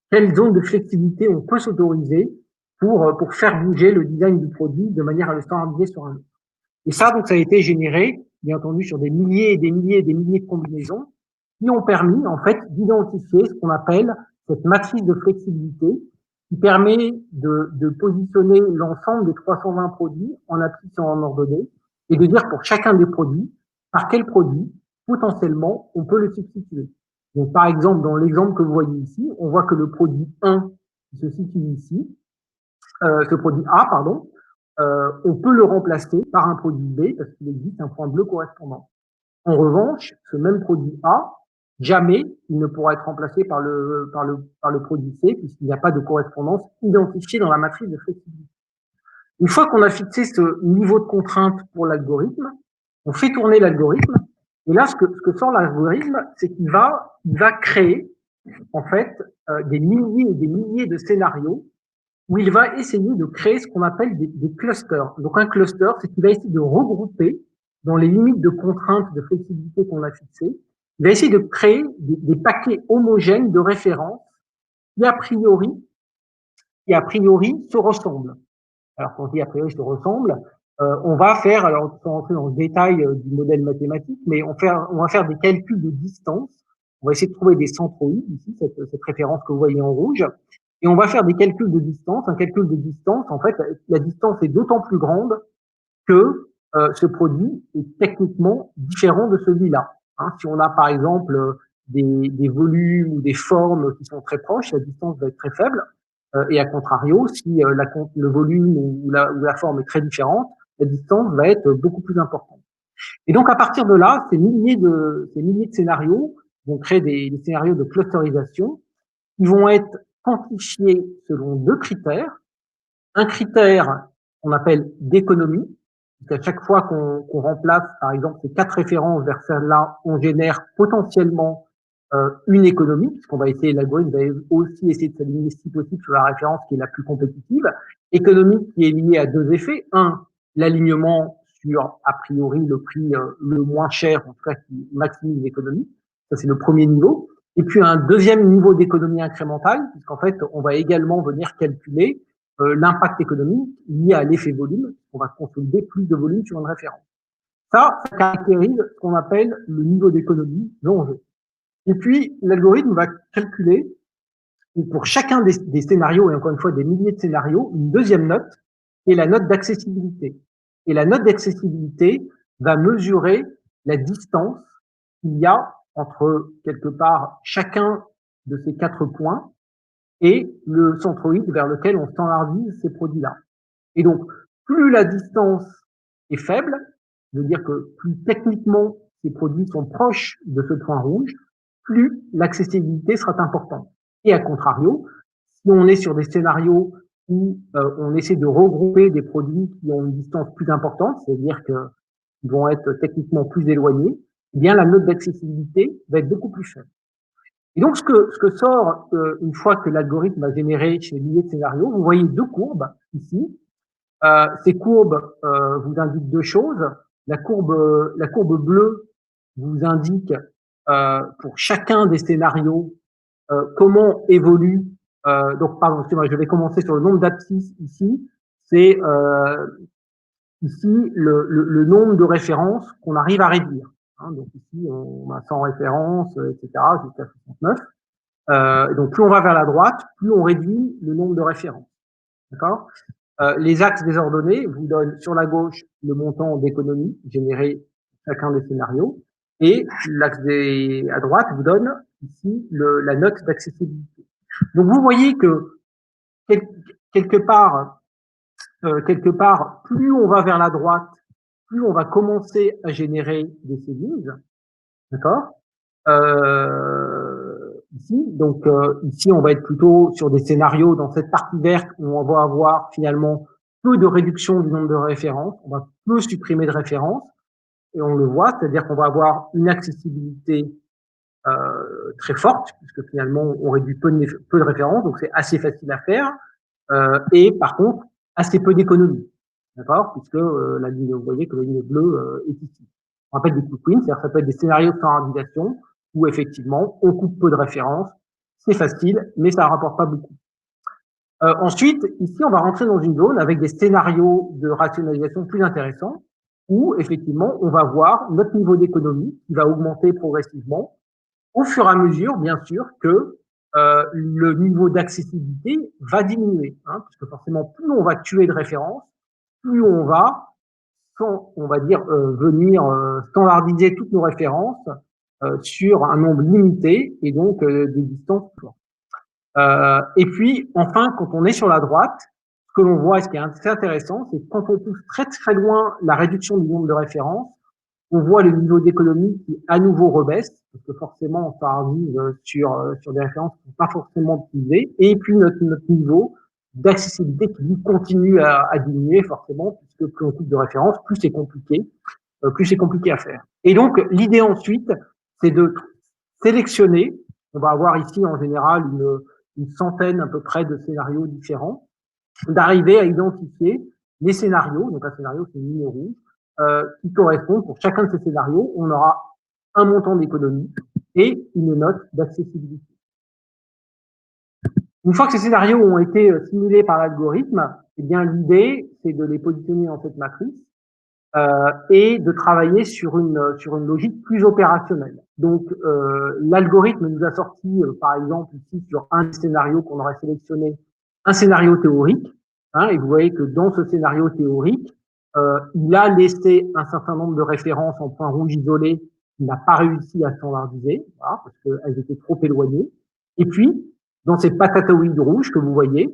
quelle zone de flexibilité on peut s'autoriser pour faire bouger le design du produit de manière à le standardiser sur un autre. Et ça, donc, ça a été généré, bien entendu, sur des milliers et des milliers et des milliers de combinaisons qui ont permis, en fait, d'identifier ce qu'on appelle cette matrice de flexibilité qui permet de positionner l'ensemble des 320 produits en appliquant en ordonnée et de dire pour chacun des produits, par quel produit, potentiellement, on peut le substituer. Donc, par exemple, dans l'exemple que vous voyez ici, on voit que le produit 1 qui se situe ici, ce produit A, pardon, on peut le remplacer par un produit B parce qu'il existe un point bleu correspondant. En revanche, ce même produit A, jamais il ne pourra être remplacé par le produit C puisqu'il n'y a pas de correspondance identifiée dans la matrice de flexibilité. Une fois qu'on a fixé ce niveau de contrainte pour l'algorithme, on fait tourner l'algorithme et là, ce que sort l'algorithme, c'est qu'il va créer en fait des milliers et des milliers de scénarios où il va essayer de créer ce qu'on appelle des clusters. Donc un cluster, c'est qu'il va essayer de regrouper dans les limites de contraintes de flexibilité qu'on a fixées, il va essayer de créer des paquets homogènes de références qui a priori se ressemblent. Alors quand on dit a priori se ressemblent, on va faire, alors sans rentrer dans le détail du modèle mathématique, mais on va faire des calculs de distance. On va essayer de trouver des centroïdes, ici, cette référence que vous voyez en rouge. Et on va faire des calculs de distance. Un calcul de distance, en fait, la distance est d'autant plus grande que ce produit est techniquement différent de celui-là. Hein, si on a par exemple des volumes ou des formes qui sont très proches, la distance va être très faible. Et à contrario, si le volume ou la forme est très différente, la distance va être beaucoup plus importante. Et donc à partir de là, ces milliers de scénarios vont créer des scénarios de clusterisation qui vont être quantifiés selon deux critères. Un critère qu'on appelle d'économie, à chaque fois qu'on remplace, par exemple, ces 4 références vers celle-là, on génère potentiellement une économie, puisqu'on va essayer, l'algorithme va aussi essayer de s'aligner si possible sur la référence qui est la plus compétitive. Économie qui est liée à deux effets. Un, l'alignement sur, a priori, le prix le moins cher, en tout cas qui maximise l'économie. Ça, c'est le premier niveau. Et puis, un deuxième niveau d'économie incrémentale, puisqu'en fait, on va également venir calculer l'impact économique lié à l'effet volume. On va consolider plus de volume sur une référence. Ça caractérise ce qu'on appelle le niveau d'économie de l'enjeu. Et puis, l'algorithme va calculer, pour chacun des scénarios, et encore une fois des milliers de scénarios, une deuxième note, qui est la note d'accessibilité. Et la note d'accessibilité va mesurer la distance qu'il y a entre, quelque part, chacun de ces 4 points et le centroïde vers lequel on standardise ces produits-là. Et donc, plus la distance est faible, veut dire que plus techniquement ces produits sont proches de ce point rouge, plus l'accessibilité sera importante. Et à contrario, si on est sur des scénarios où on essaie de regrouper des produits qui ont une distance plus importante, c'est-à-dire qu'ils vont être techniquement plus éloignés, eh bien la note d'accessibilité va être beaucoup plus faible. Et donc, ce que sort une fois que l'algorithme a généré ces milliers de scénarios, vous voyez deux courbes ici. Ces courbes vous indiquent deux choses. La courbe bleue vous indique pour chacun des scénarios comment évolue. Donc, pardon, excusez-moi, je vais commencer sur le nombre d'abscisses ici. C'est ici le nombre de références qu'on arrive à réduire. Hein, donc ici, on a 100 références, etc., jusqu'à 69. Donc, plus on va vers la droite, plus on réduit le nombre de références. D'accord ? Les axes désordonnés vous donnent sur la gauche le montant d'économie généré chacun des scénarios, et l'axe à droite vous donne ici la note d'accessibilité. Donc vous voyez que quelque part, plus on va vers la droite, plus on va commencer à générer des cellules, d'accord ici. Donc ici, on va être plutôt sur des scénarios dans cette partie verte où on va avoir finalement peu de réduction du nombre de références, on va peu supprimer de références, et on le voit, c'est-à-dire qu'on va avoir une accessibilité très forte, puisque finalement on réduit peu de références, donc c'est assez facile à faire, et par contre assez peu d'économie, d'accord, puisque la ligne, vous voyez que la ligne bleue est ici. On appelle des quick wins, c'est-à-dire ça peut être des scénarios de standardisation où effectivement on coupe peu de références, c'est facile, mais ça ne rapporte pas beaucoup. Ensuite, ici, on va rentrer dans une zone avec des scénarios de rationalisation plus intéressants, où effectivement on va voir notre niveau d'économie qui va augmenter progressivement au fur et à mesure, bien sûr, que le niveau d'accessibilité va diminuer, hein, puisque forcément, plus on va tuer de références, plus on va, on va dire, venir standardiser toutes nos références sur un nombre limité et donc des distances plus fortes. Et puis, enfin, quand on est sur la droite, ce que l'on voit, et ce qui est assez intéressant, c'est que quand on pousse très très loin la réduction du nombre de références, on voit le niveau d'économie qui à nouveau rebaisse, parce que forcément on s'arrive sur des références qui ne sont pas forcément utilisées, et puis notre niveau d'accessibilité qui lui continue à diminuer forcément, puisque plus on coupe de références, plus c'est compliqué à faire. Et donc l'idée ensuite, c'est de sélectionner, on va avoir ici en général une centaine à peu près de scénarios différents, d'arriver à identifier les scénarios, donc un scénario c'est une ligne rouge, qui correspond pour chacun de ces scénarios, on aura un montant d'économie et une note d'accessibilité. Une fois que ces scénarios ont été simulés par l'algorithme, eh bien l'idée c'est de les positionner dans cette matrice et de travailler sur une logique plus opérationnelle. Donc, l'algorithme nous a sorti, par exemple, ici, sur un scénario qu'on aurait sélectionné, un scénario théorique, hein, et vous voyez que dans ce scénario théorique, il a laissé un certain nombre de références en points rouges isolés qu'il n'a pas réussi à standardiser, voilà, parce qu'elles étaient trop éloignées. Et puis, dans ces patatoïdes rouges que vous voyez,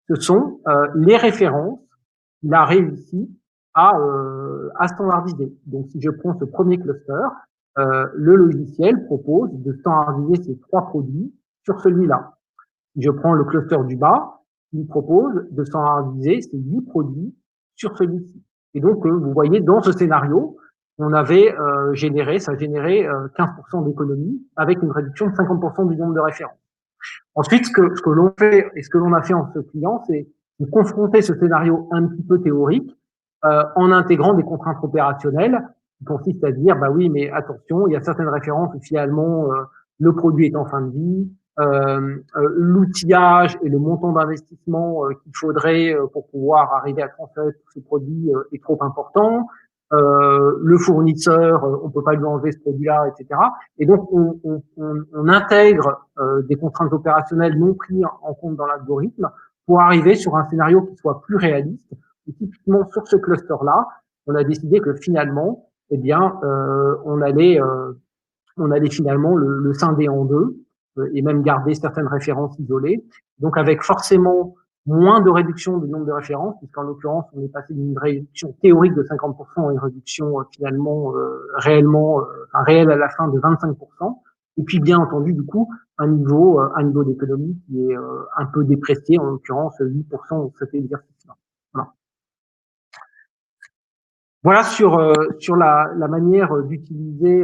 ce sont les références qu'il a réussi à standardiser. Donc, si je prends ce premier cluster, le logiciel propose de standardiser ces 3 produits sur celui-là. Si je prends le cluster du bas, il propose de standardiser ces 8 produits sur celui-ci. Et donc, vous voyez, dans ce scénario, on avait ça a généré 15% d'économie avec une réduction de 50% du nombre de références. Ensuite, ce que l'on fait et ce que l'on a fait en ce client, c'est de confronter ce scénario un petit peu théorique en intégrant des contraintes opérationnelles qui consistent à dire, bah oui, mais attention, il y a certaines références où finalement le produit est en fin de vie, l'outillage et le montant d'investissement qu'il faudrait pour pouvoir arriver à transférer ce produit est trop important. Le fournisseur, on peut pas lui enlever ce produit-là, etc. Et donc, on intègre des contraintes opérationnelles non prises en compte dans l'algorithme pour arriver sur un scénario qui soit plus réaliste. Et typiquement, sur ce cluster-là, on a décidé que finalement, eh bien, on allait finalement le scinder en deux et même garder certaines références isolées. Donc, avec forcément moins de réduction du nombre de références, puisqu'en l'occurrence, on est passé d'une réduction théorique de 50% à une réduction finalement réelle à la fin de 25%. Et puis, bien entendu, du coup, un niveau d'économie qui est un peu déprécié, en l'occurrence 8% dans cet exercice-là. Voilà. Voilà sur la manière d'utiliser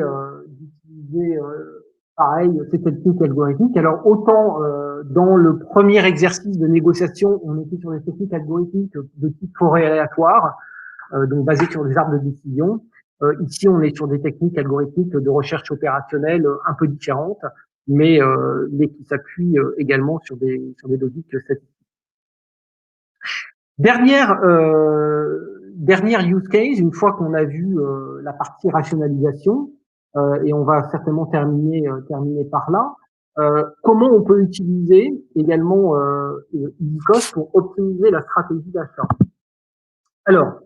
pareil ces techniques algorithmiques. Alors autant dans le premier exercice de négociation, on était sur des techniques algorithmiques de type forêt aléatoire, donc basées sur des arbres de décision. Ici, on est sur des techniques algorithmiques de recherche opérationnelle un peu différentes, mais qui s'appuient également sur des logiques statistiques. Dernière use case, une fois qu'on a vu la partie rationalisation, et on va certainement terminer par là, comment on peut utiliser également EasyCost pour optimiser la stratégie d'achat. Alors,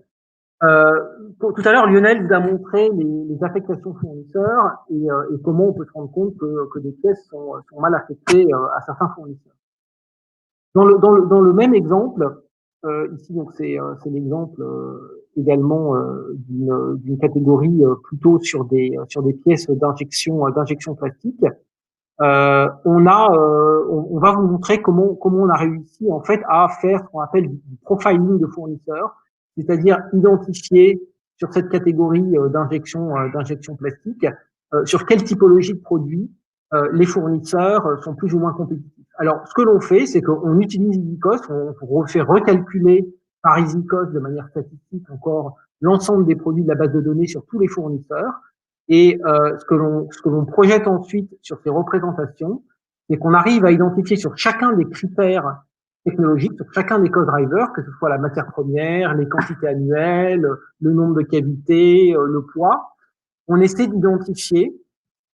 tout à l'heure, Lionel vous a montré les affectations fournisseurs et comment on peut se rendre compte que des pièces sont mal affectées à certains fournisseurs. Dans le même exemple, ici, donc c'est l'exemple également d'une catégorie plutôt sur des pièces d'injection plastique. On va vous montrer comment on a réussi en fait à faire ce qu'on appelle du profiling de fournisseurs, c'est-à-dire identifier sur cette catégorie d'injection plastique sur quelle typologie de produits les fournisseurs sont plus ou moins compétitifs. Alors, ce que l'on fait, c'est qu'on utilise EasyCost, on fait recalculer par EasyCost de manière statistique encore l'ensemble des produits de la base de données sur tous les fournisseurs. Et ce que l'on projette ensuite sur ces représentations, c'est qu'on arrive à identifier sur chacun des critères technologiques, sur chacun des cost drivers, que ce soit la matière première, les quantités annuelles, le nombre de cavités, le poids, on essaie d'identifier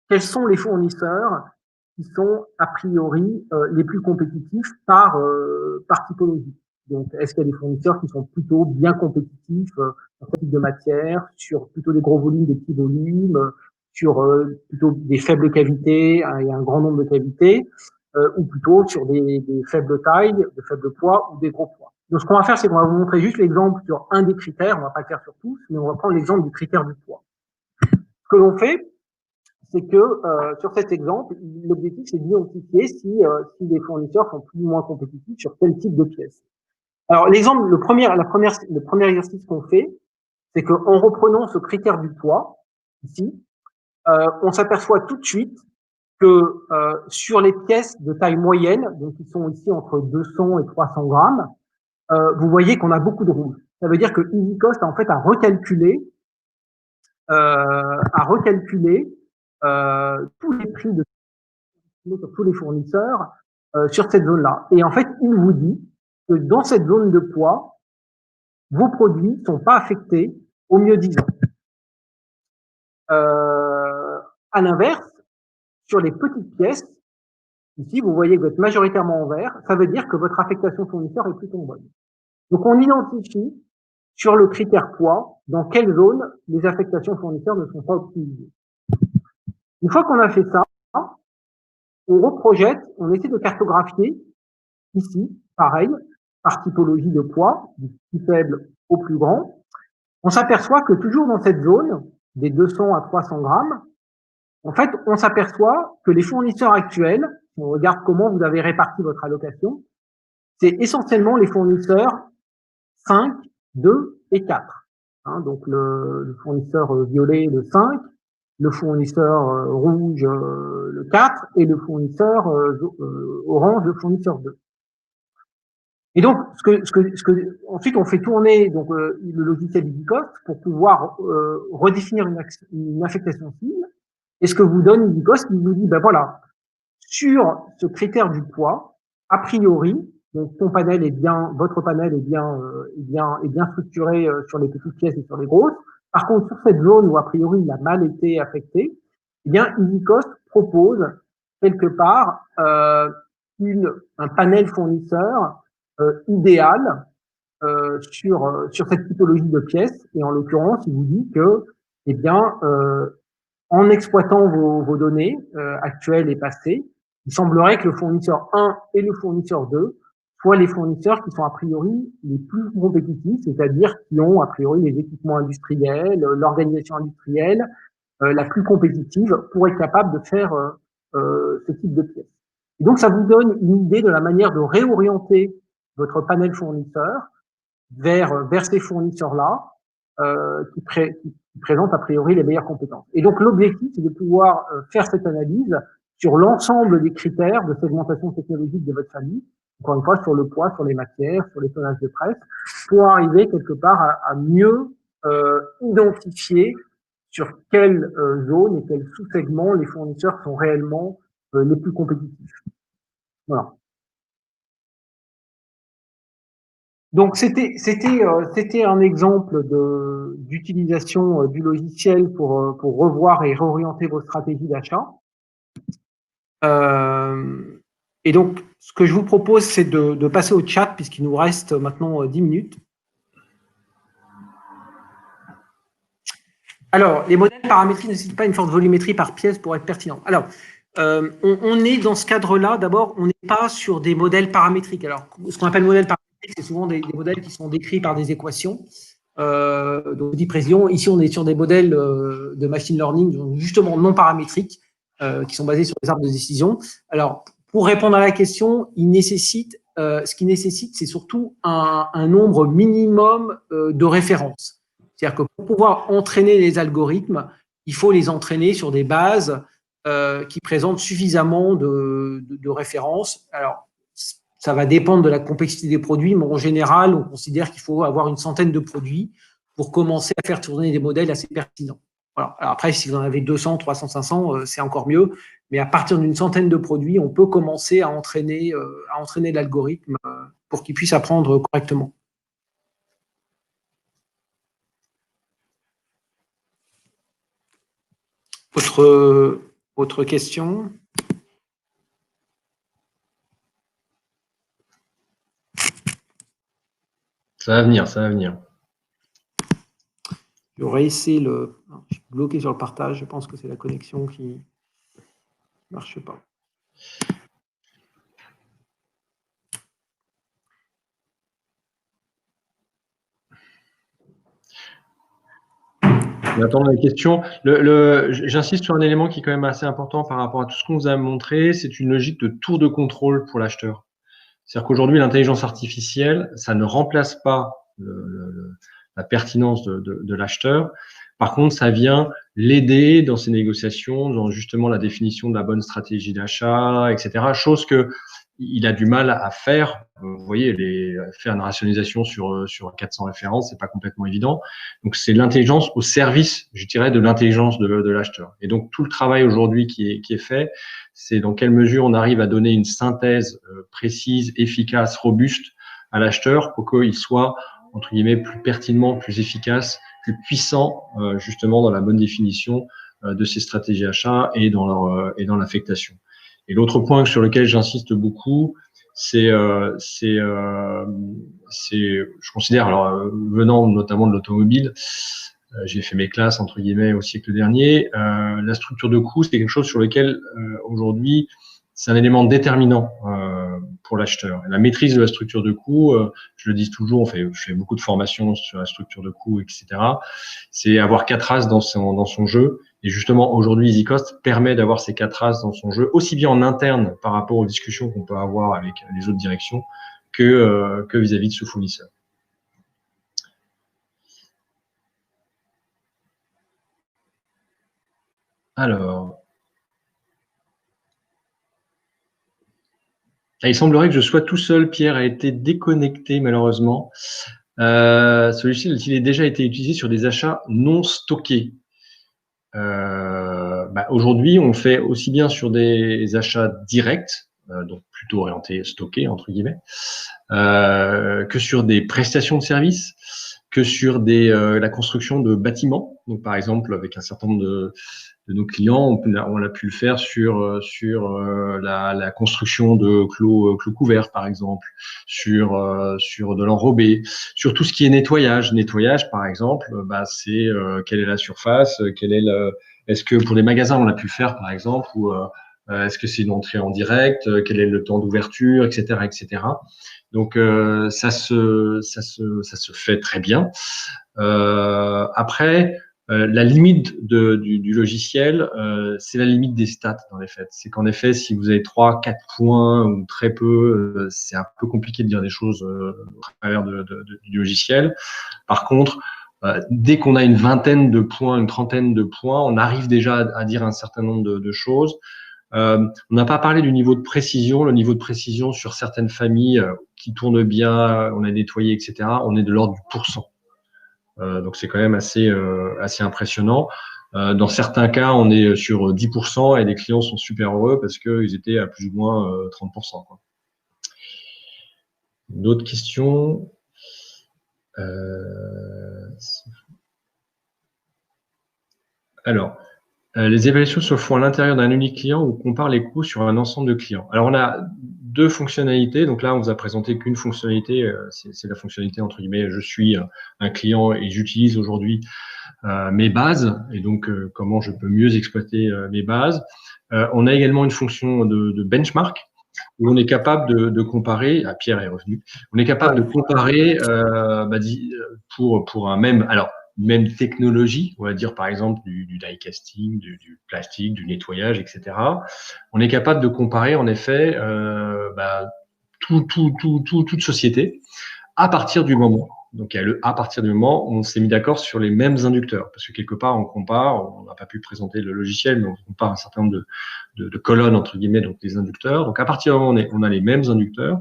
quels sont les fournisseurs qui sont a priori les plus compétitifs par typologie. Donc, est-ce qu'il y a des fournisseurs qui sont plutôt bien compétitifs sur ce type de matière, sur plutôt des gros volumes, des petits volumes, sur plutôt des faibles cavités et un grand nombre de cavités, ou plutôt sur des faibles tailles, de faibles poids ou des gros poids. Donc, ce qu'on va faire, c'est qu'on va vous montrer juste l'exemple sur un des critères. On va pas le faire sur tous, mais on va prendre l'exemple du critère du poids. Ce que l'on fait, c'est que sur cet exemple, l'objectif c'est d'identifier si les fournisseurs sont plus ou moins compétitifs sur quel type de pièces. Alors l'exemple, le premier exercice qu'on fait, c'est qu'en reprenant ce critère du poids ici, on s'aperçoit tout de suite que sur les pièces de taille moyenne, donc qui sont ici entre 200 et 300 grammes, vous voyez qu'on a beaucoup de rouge. Ça veut dire que EasyCost en fait a recalculé tous les prix sur tous les fournisseurs sur cette zone-là. Et en fait, il vous dit que dans cette zone de poids, vos produits sont pas affectés au mieux 10 ans. À l'inverse, sur les petites pièces, ici, vous voyez que vous êtes majoritairement en vert, ça veut dire que votre affectation fournisseur est plutôt bonne. Donc, on identifie sur le critère poids dans quelle zone les affectations fournisseurs ne sont pas optimisées. Une fois qu'on a fait ça, on reprojette, on essaie de cartographier ici, pareil, par typologie de poids, du plus faible au plus grand. On s'aperçoit que toujours dans cette zone, des 200 à 300 grammes, en fait, on s'aperçoit que les fournisseurs actuels, si on regarde comment vous avez réparti votre allocation, c'est essentiellement les fournisseurs 5, 2 et 4. Hein, donc le fournisseur violet, le 5, le fournisseur rouge, le 4, et le fournisseur orange, le fournisseur 2. Et donc, ensuite, on fait tourner donc le logiciel EasyCost pour pouvoir redéfinir une affectation cible. Et ce que vous donne EasyCost, il vous dit, ben voilà, sur ce critère du poids, a priori, donc votre panel est bien structuré sur les petites pièces et sur les grosses. Par contre, sur cette zone où a priori il a mal été affecté, eh bien EasyCost propose quelque part un panel fournisseur idéal sur cette typologie de pièces. Et en l'occurrence, il vous dit que, eh bien, en exploitant vos données actuelles et passées, il semblerait que le fournisseur 1 et le fournisseur 2 soient les fournisseurs qui sont a priori les plus compétitifs, c'est-à-dire qui ont a priori les équipements industriels, l'organisation industrielle la plus compétitive pour être capable de faire ce type de pièces. Et donc, ça vous donne une idée de la manière de réorienter votre panel fournisseur vers ces fournisseurs-là qui présentent a priori les meilleures compétences. Et donc, l'objectif, c'est de pouvoir faire cette analyse sur l'ensemble des critères de segmentation technologique de votre famille, encore une fois, sur le poids, sur les matières, sur les tonnages de presse, pour arriver quelque part à mieux identifier sur quelle zone et quel sous-segment les fournisseurs sont réellement les plus compétitifs. Voilà. Donc, c'était un exemple d'utilisation du logiciel pour revoir et réorienter vos stratégies d'achat. Et donc, ce que je vous propose, c'est de passer au chat, puisqu'il nous reste maintenant 10 minutes. Alors, les modèles paramétriques ne nécessitent pas une forte volumétrie par pièce pour être pertinents. Alors, on est dans ce cadre-là, d'abord, on n'est pas sur des modèles paramétriques. Alors, ce qu'on appelle modèle paramétrique, c'est souvent des modèles qui sont décrits par des équations. Donc, dit précision, ici, on est sur des modèles de machine learning, donc justement non paramétriques, qui sont basés sur des arbres de décision. Alors, pour répondre à la question, ce qui nécessite, c'est surtout un nombre minimum de références. C'est-à-dire que pour pouvoir entraîner les algorithmes, il faut les entraîner sur des bases qui présentent suffisamment de références. Alors, ça va dépendre de la complexité des produits, mais en général, on considère qu'il faut avoir une centaine de produits pour commencer à faire tourner des modèles assez pertinents. Voilà. Alors après, si vous en avez 200, 300, 500, c'est encore mieux. Mais à partir d'une centaine de produits, on peut commencer à entraîner l'algorithme pour qu'il puisse apprendre correctement. Autre question? Ça va venir, ça va venir. J'aurais essayé je suis bloqué sur le partage, je pense que c'est la connexion qui ne marche pas. On attend la question. J'insiste sur un élément qui est quand même assez important par rapport à tout ce qu'on vous a montré, c'est une logique de tour de contrôle pour l'acheteur. C'est-à-dire qu'aujourd'hui, l'intelligence artificielle, ça ne remplace pas la pertinence de l'acheteur. Par contre, ça vient l'aider dans ses négociations, dans justement la définition de la bonne stratégie d'achat, etc. Chose que il a du mal à faire. Vous voyez, faire une rationalisation sur 400 références, c'est pas complètement évident. Donc, c'est l'intelligence au service, je dirais, de l'intelligence de l'acheteur. Et donc, tout le travail aujourd'hui qui est fait, c'est dans quelle mesure on arrive à donner une synthèse précise, efficace, robuste à l'acheteur pour qu'il soit, entre guillemets, plus pertinemment, plus efficace plus puissants justement dans la bonne définition de ces stratégies achats et dans l'affectation. Et l'autre point sur lequel j'insiste beaucoup, je considère, alors venant notamment de l'automobile, j'ai fait mes classes entre guillemets au siècle dernier, la structure de coût, c'est quelque chose sur lequel aujourd'hui c'est un élément déterminant pour l'acheteur. La maîtrise de la structure de coût, je le dis toujours, je fais beaucoup de formations sur la structure de coût, etc. C'est avoir 4 as dans son jeu. Et justement, aujourd'hui, EasyCost permet d'avoir ces 4 as dans son jeu, aussi bien en interne par rapport aux discussions qu'on peut avoir avec les autres directions que vis-à-vis de ce fournisseur. Alors, il semblerait que je sois tout seul. Pierre a été déconnecté, malheureusement. Celui-ci, il a déjà été utilisé sur des achats non stockés. Aujourd'hui, on le fait aussi bien sur des achats directs, donc plutôt orientés stockés, entre guillemets, que sur des prestations de services, que sur la construction de bâtiments. Donc, par exemple, avec un certain nombre de nos clients, on a pu le faire sur la construction de clos couverts, par exemple, sur de l'enrobé, sur tout ce qui est nettoyage. Nettoyage, par exemple, c'est quelle est la surface, est-ce que pour les magasins, on l'a pu le faire, par exemple, ou est-ce que c'est une entrée en direct, quel est le temps d'ouverture, etc., etc. Donc ça se fait très bien. Après, la limite du logiciel, c'est la limite des stats dans les faits. C'est qu'en effet, si vous avez 3, 4 points ou très peu, c'est un peu compliqué de dire des choses au travers du logiciel. Par contre, dès qu'on a une vingtaine de points, une trentaine de points, on arrive déjà à dire un certain nombre de choses. On n'a pas parlé du niveau de précision. Le niveau de précision sur certaines familles qui tournent bien, on a nettoyé, etc., on est de l'ordre du pourcent. Donc c'est quand même assez impressionnant. Dans certains cas, on est sur 10% et les clients sont super heureux parce qu'ils étaient à plus ou moins 30%. Quoi. D'autres questions? Alors, les évaluations se font à l'intérieur d'un unique client ou compare les coûts sur un ensemble de clients. Alors, on a 2 fonctionnalités. Donc là, on vous a présenté qu'une fonctionnalité. C'est la fonctionnalité, entre guillemets, je suis un client et j'utilise aujourd'hui mes bases et donc comment je peux mieux exploiter mes bases. On a également une fonction de benchmark où on est capable de comparer. Ah, Pierre est revenu. On est capable de comparer pour un même technologie, on va dire par exemple du die casting, du plastique, du nettoyage, etc. On est capable de comparer en effet toute société à partir du moment. Donc, il y a à partir du moment où on s'est mis d'accord sur les mêmes inducteurs. Parce que quelque part, on compare, on n'a pas pu présenter le logiciel, mais on compare un certain nombre de colonnes, entre guillemets, donc des inducteurs. Donc, à partir du moment où on a les mêmes inducteurs,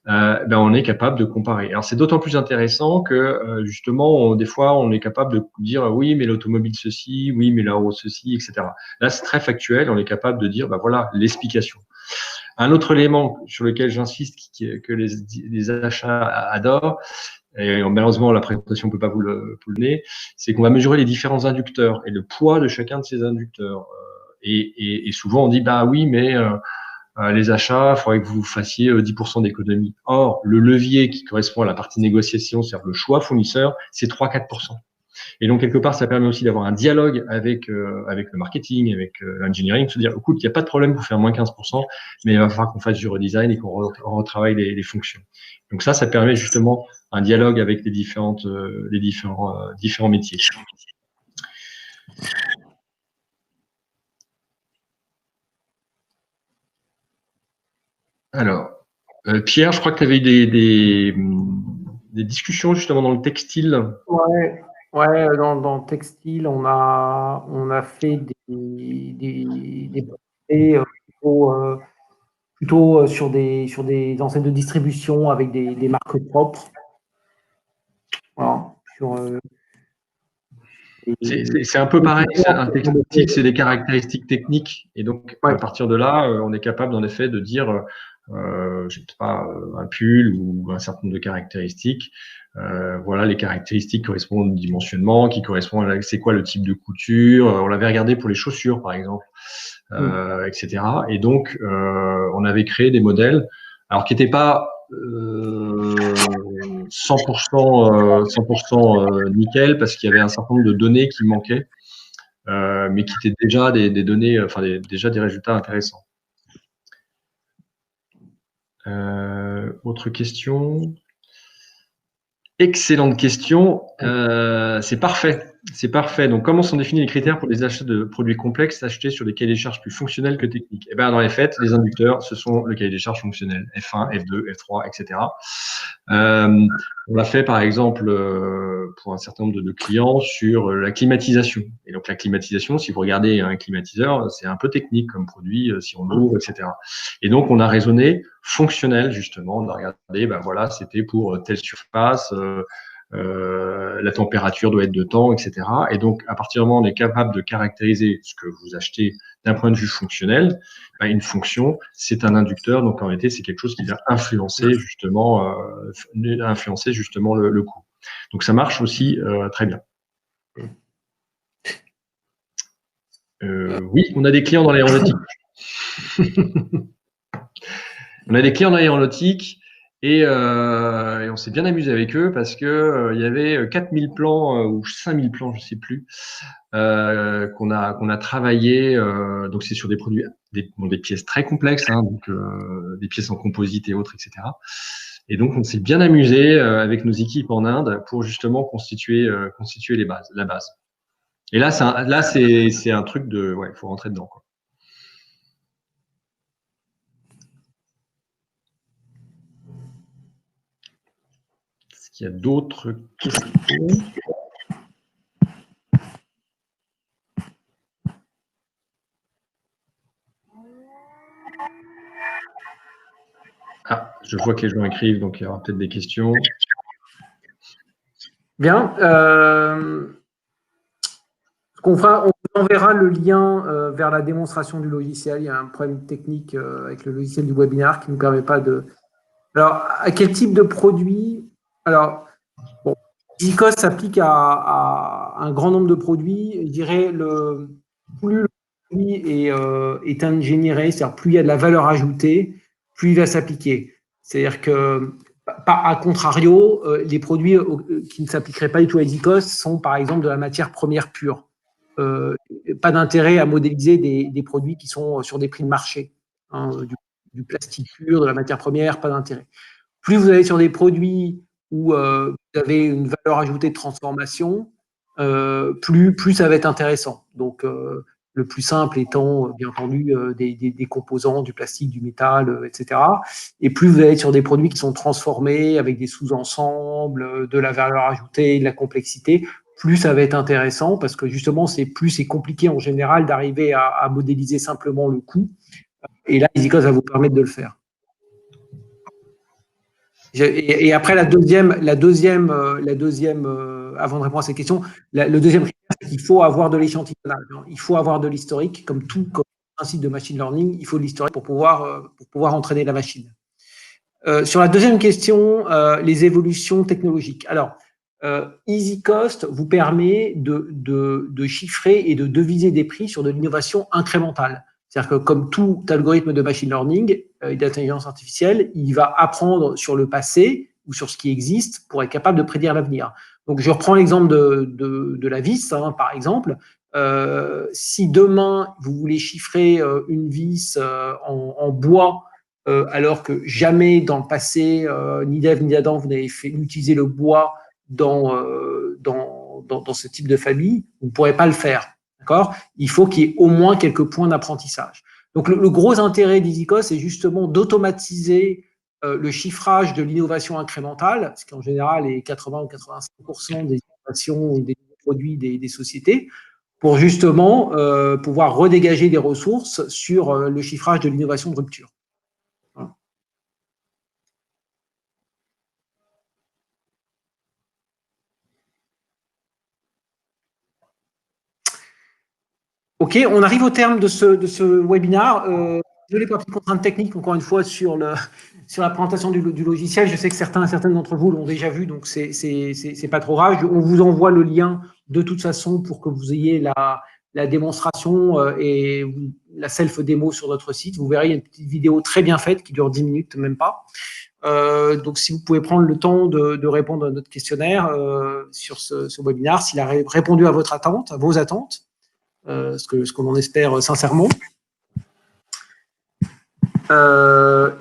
on est capable de comparer. Alors, c'est d'autant plus intéressant que, justement, des fois, on est capable de dire, oui, mais l'automobile ceci, oui, mais l'aéro ceci, etc. Là, c'est très factuel. On est capable de dire, voilà, l'explication. Un autre élément sur lequel j'insiste, que les achats adorent, et malheureusement la présentation ne peut pas vous le donner, c'est qu'on va mesurer les différents inducteurs et le poids de chacun de ces inducteurs. Et souvent on dit oui, mais les achats, il faudrait que vous fassiez 10% d'économie. Or, le levier qui correspond à la partie négociation, c'est-à-dire le choix fournisseur, c'est 3-4%. Et donc, quelque part, ça permet aussi d'avoir un dialogue avec le marketing, avec l'engineering, se dire, écoute, il n'y a pas de problème pour faire moins 15%, mais il va falloir qu'on fasse du redesign et qu'on retravaille les fonctions. Donc ça permet justement un dialogue avec les différents métiers. Alors, Pierre, je crois que tu avais eu des discussions justement dans le textile. Ouais, dans le textile, on a fait des projets plutôt sur des enseignes de distribution avec des marques propres. Voilà, c'est un peu pareil. Un textile, c'est des caractéristiques techniques. Et donc, à partir de là, on est capable, en effet, de dire je sais pas, un pull ou un certain nombre de caractéristiques. Voilà, les caractéristiques correspondent au dimensionnement, qui correspondent à c'est quoi le type de couture. On l'avait regardé pour les chaussures, par exemple, etc. Et donc, on avait créé des modèles, alors qui n'étaient pas 100% nickel, parce qu'il y avait un certain nombre de données qui manquaient, mais qui étaient déjà des données, enfin déjà des résultats intéressants. Autre question. Excellente question. C'est parfait. C'est parfait. Donc, comment sont définis les critères pour les achats de produits complexes achetés sur des cahiers des charges plus fonctionnels que techniques? Eh bien, dans les faits, les inducteurs, ce sont le cahier des charges fonctionnel, F1, F2, F3, etc. On l'a fait, par exemple, pour un certain nombre de clients sur la climatisation. Et donc, la climatisation, si vous regardez un climatiseur, c'est un peu technique comme produit, si on l'ouvre, etc. Et donc, on a raisonné fonctionnel, justement. On a regardé, ben voilà, c'était pour telle surface, la température doit être de temps, etc. Et donc, à partir du moment où on est capable de caractériser ce que vous achetez d'un point de vue fonctionnel, ben, une fonction, c'est un inducteur. Donc, en réalité, c'est quelque chose qui va influencer justement le coût. Donc, ça marche aussi très bien. Oui, on a des clients dans l'aéronautique. On a des clients dans l'aéronautique et on s'est bien amusé avec eux parce que il y avait 4000 plans ou 5000 plans, je sais plus, qu'on a travaillé. Donc c'est sur des produits, des pièces très complexes, hein, donc des pièces en composite et autres, etc. Et donc on s'est bien amusé avec nos équipes en Inde pour justement constituer la base. Et là c'est un truc de, ouais, faut rentrer dedans, quoi. Est-ce qu'il y a d'autres questions? Ah, je vois que les gens écrivent, donc il y aura peut-être des questions. Bien. On enverra le lien vers la démonstration du logiciel. Il y a un problème technique avec le logiciel du webinaire qui ne nous permet pas de… Alors, à quel type de produit? Alors, bon, EasyCost s'applique à un grand nombre de produits. Je dirais, plus le produit est ingénieré, c'est-à-dire plus il y a de la valeur ajoutée, plus il va s'appliquer. C'est-à-dire que, à contrario, les produits qui ne s'appliqueraient pas du tout à EasyCost sont, par exemple, de la matière première pure. Pas d'intérêt à modéliser des produits qui sont sur des prix de marché, hein, du plastique pur, de la matière première, pas d'intérêt. Plus vous allez sur des produits où vous avez une valeur ajoutée de transformation, plus ça va être intéressant. Donc, le plus simple étant, bien entendu, des composants, du plastique, du métal, etc. Et plus vous allez sur des produits qui sont transformés avec des sous-ensembles, de la valeur ajoutée, de la complexité, plus ça va être intéressant parce que justement, c'est compliqué en général d'arriver à modéliser simplement le coût. Et là, EasyCost va vous permettre de le faire. Et après, la deuxième, avant de répondre à cette question, le deuxième critère, c'est qu'il faut avoir de l'échantillonnage. Il faut avoir de l'historique, comme principe de machine learning, il faut de l'historique pour pouvoir entraîner la machine. Sur la deuxième question, les évolutions technologiques. Alors, EasyCost vous permet de chiffrer et de deviser des prix sur de l'innovation incrémentale. C'est-à-dire que comme tout algorithme de machine learning et d'intelligence artificielle, il va apprendre sur le passé ou sur ce qui existe pour être capable de prédire l'avenir. Donc, je reprends l'exemple de la vis, hein, par exemple. Si demain, vous voulez chiffrer une vis en bois, alors que jamais dans le passé, ni d'Ève ni d'Adam, vous n'avez utilisé le bois dans ce type de famille, vous ne pourrez pas le faire. D'accord ? Il faut qu'il y ait au moins quelques points d'apprentissage. Donc, le gros intérêt d'EasyCost, c'est justement d'automatiser le chiffrage de l'innovation incrémentale, ce qui en général est 80 ou 85% des innovations des produits des sociétés, pour justement pouvoir redégager des ressources sur le chiffrage de l'innovation de rupture. Ok, on arrive au terme de ce webinaire. Désolé pour la petite contrainte technique, encore une fois, sur la présentation du logiciel. Je sais que certaines d'entre vous l'ont déjà vu, donc c'est pas trop grave. On vous envoie le lien de toute façon pour que vous ayez la démonstration et la self-démo sur notre site. Vous verrez, il y a une petite vidéo très bien faite qui dure 10 minutes, même pas. Donc, si vous pouvez prendre le temps de répondre à notre questionnaire sur ce webinaire, s'il a répondu à vos attentes, ce qu'on en espère sincèrement.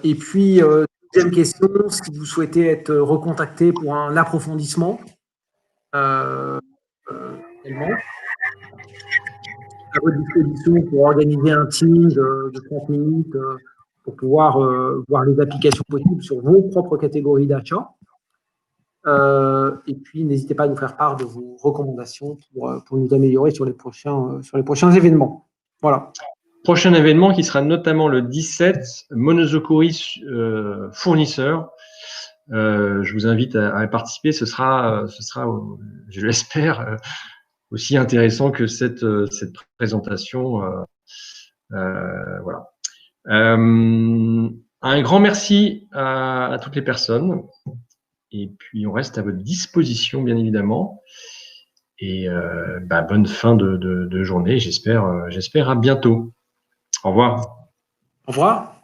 Et puis, deuxième question, si vous souhaitez être recontacté pour un approfondissement, également, à votre disposition pour organiser un team de 30 minutes pour pouvoir voir les applications possibles sur vos propres catégories d'achat. Et puis, n'hésitez pas à nous faire part de vos recommandations pour nous améliorer sur les prochains événements. Voilà. Prochain événement qui sera notamment le 17, Monozokuri fournisseur. Je vous invite à participer. Ce sera, je l'espère, aussi intéressant que cette présentation. Voilà. Un grand merci à toutes les personnes. Et puis, on reste à votre disposition, bien évidemment. Et bonne fin de journée. J'espère à bientôt. Au revoir. Au revoir.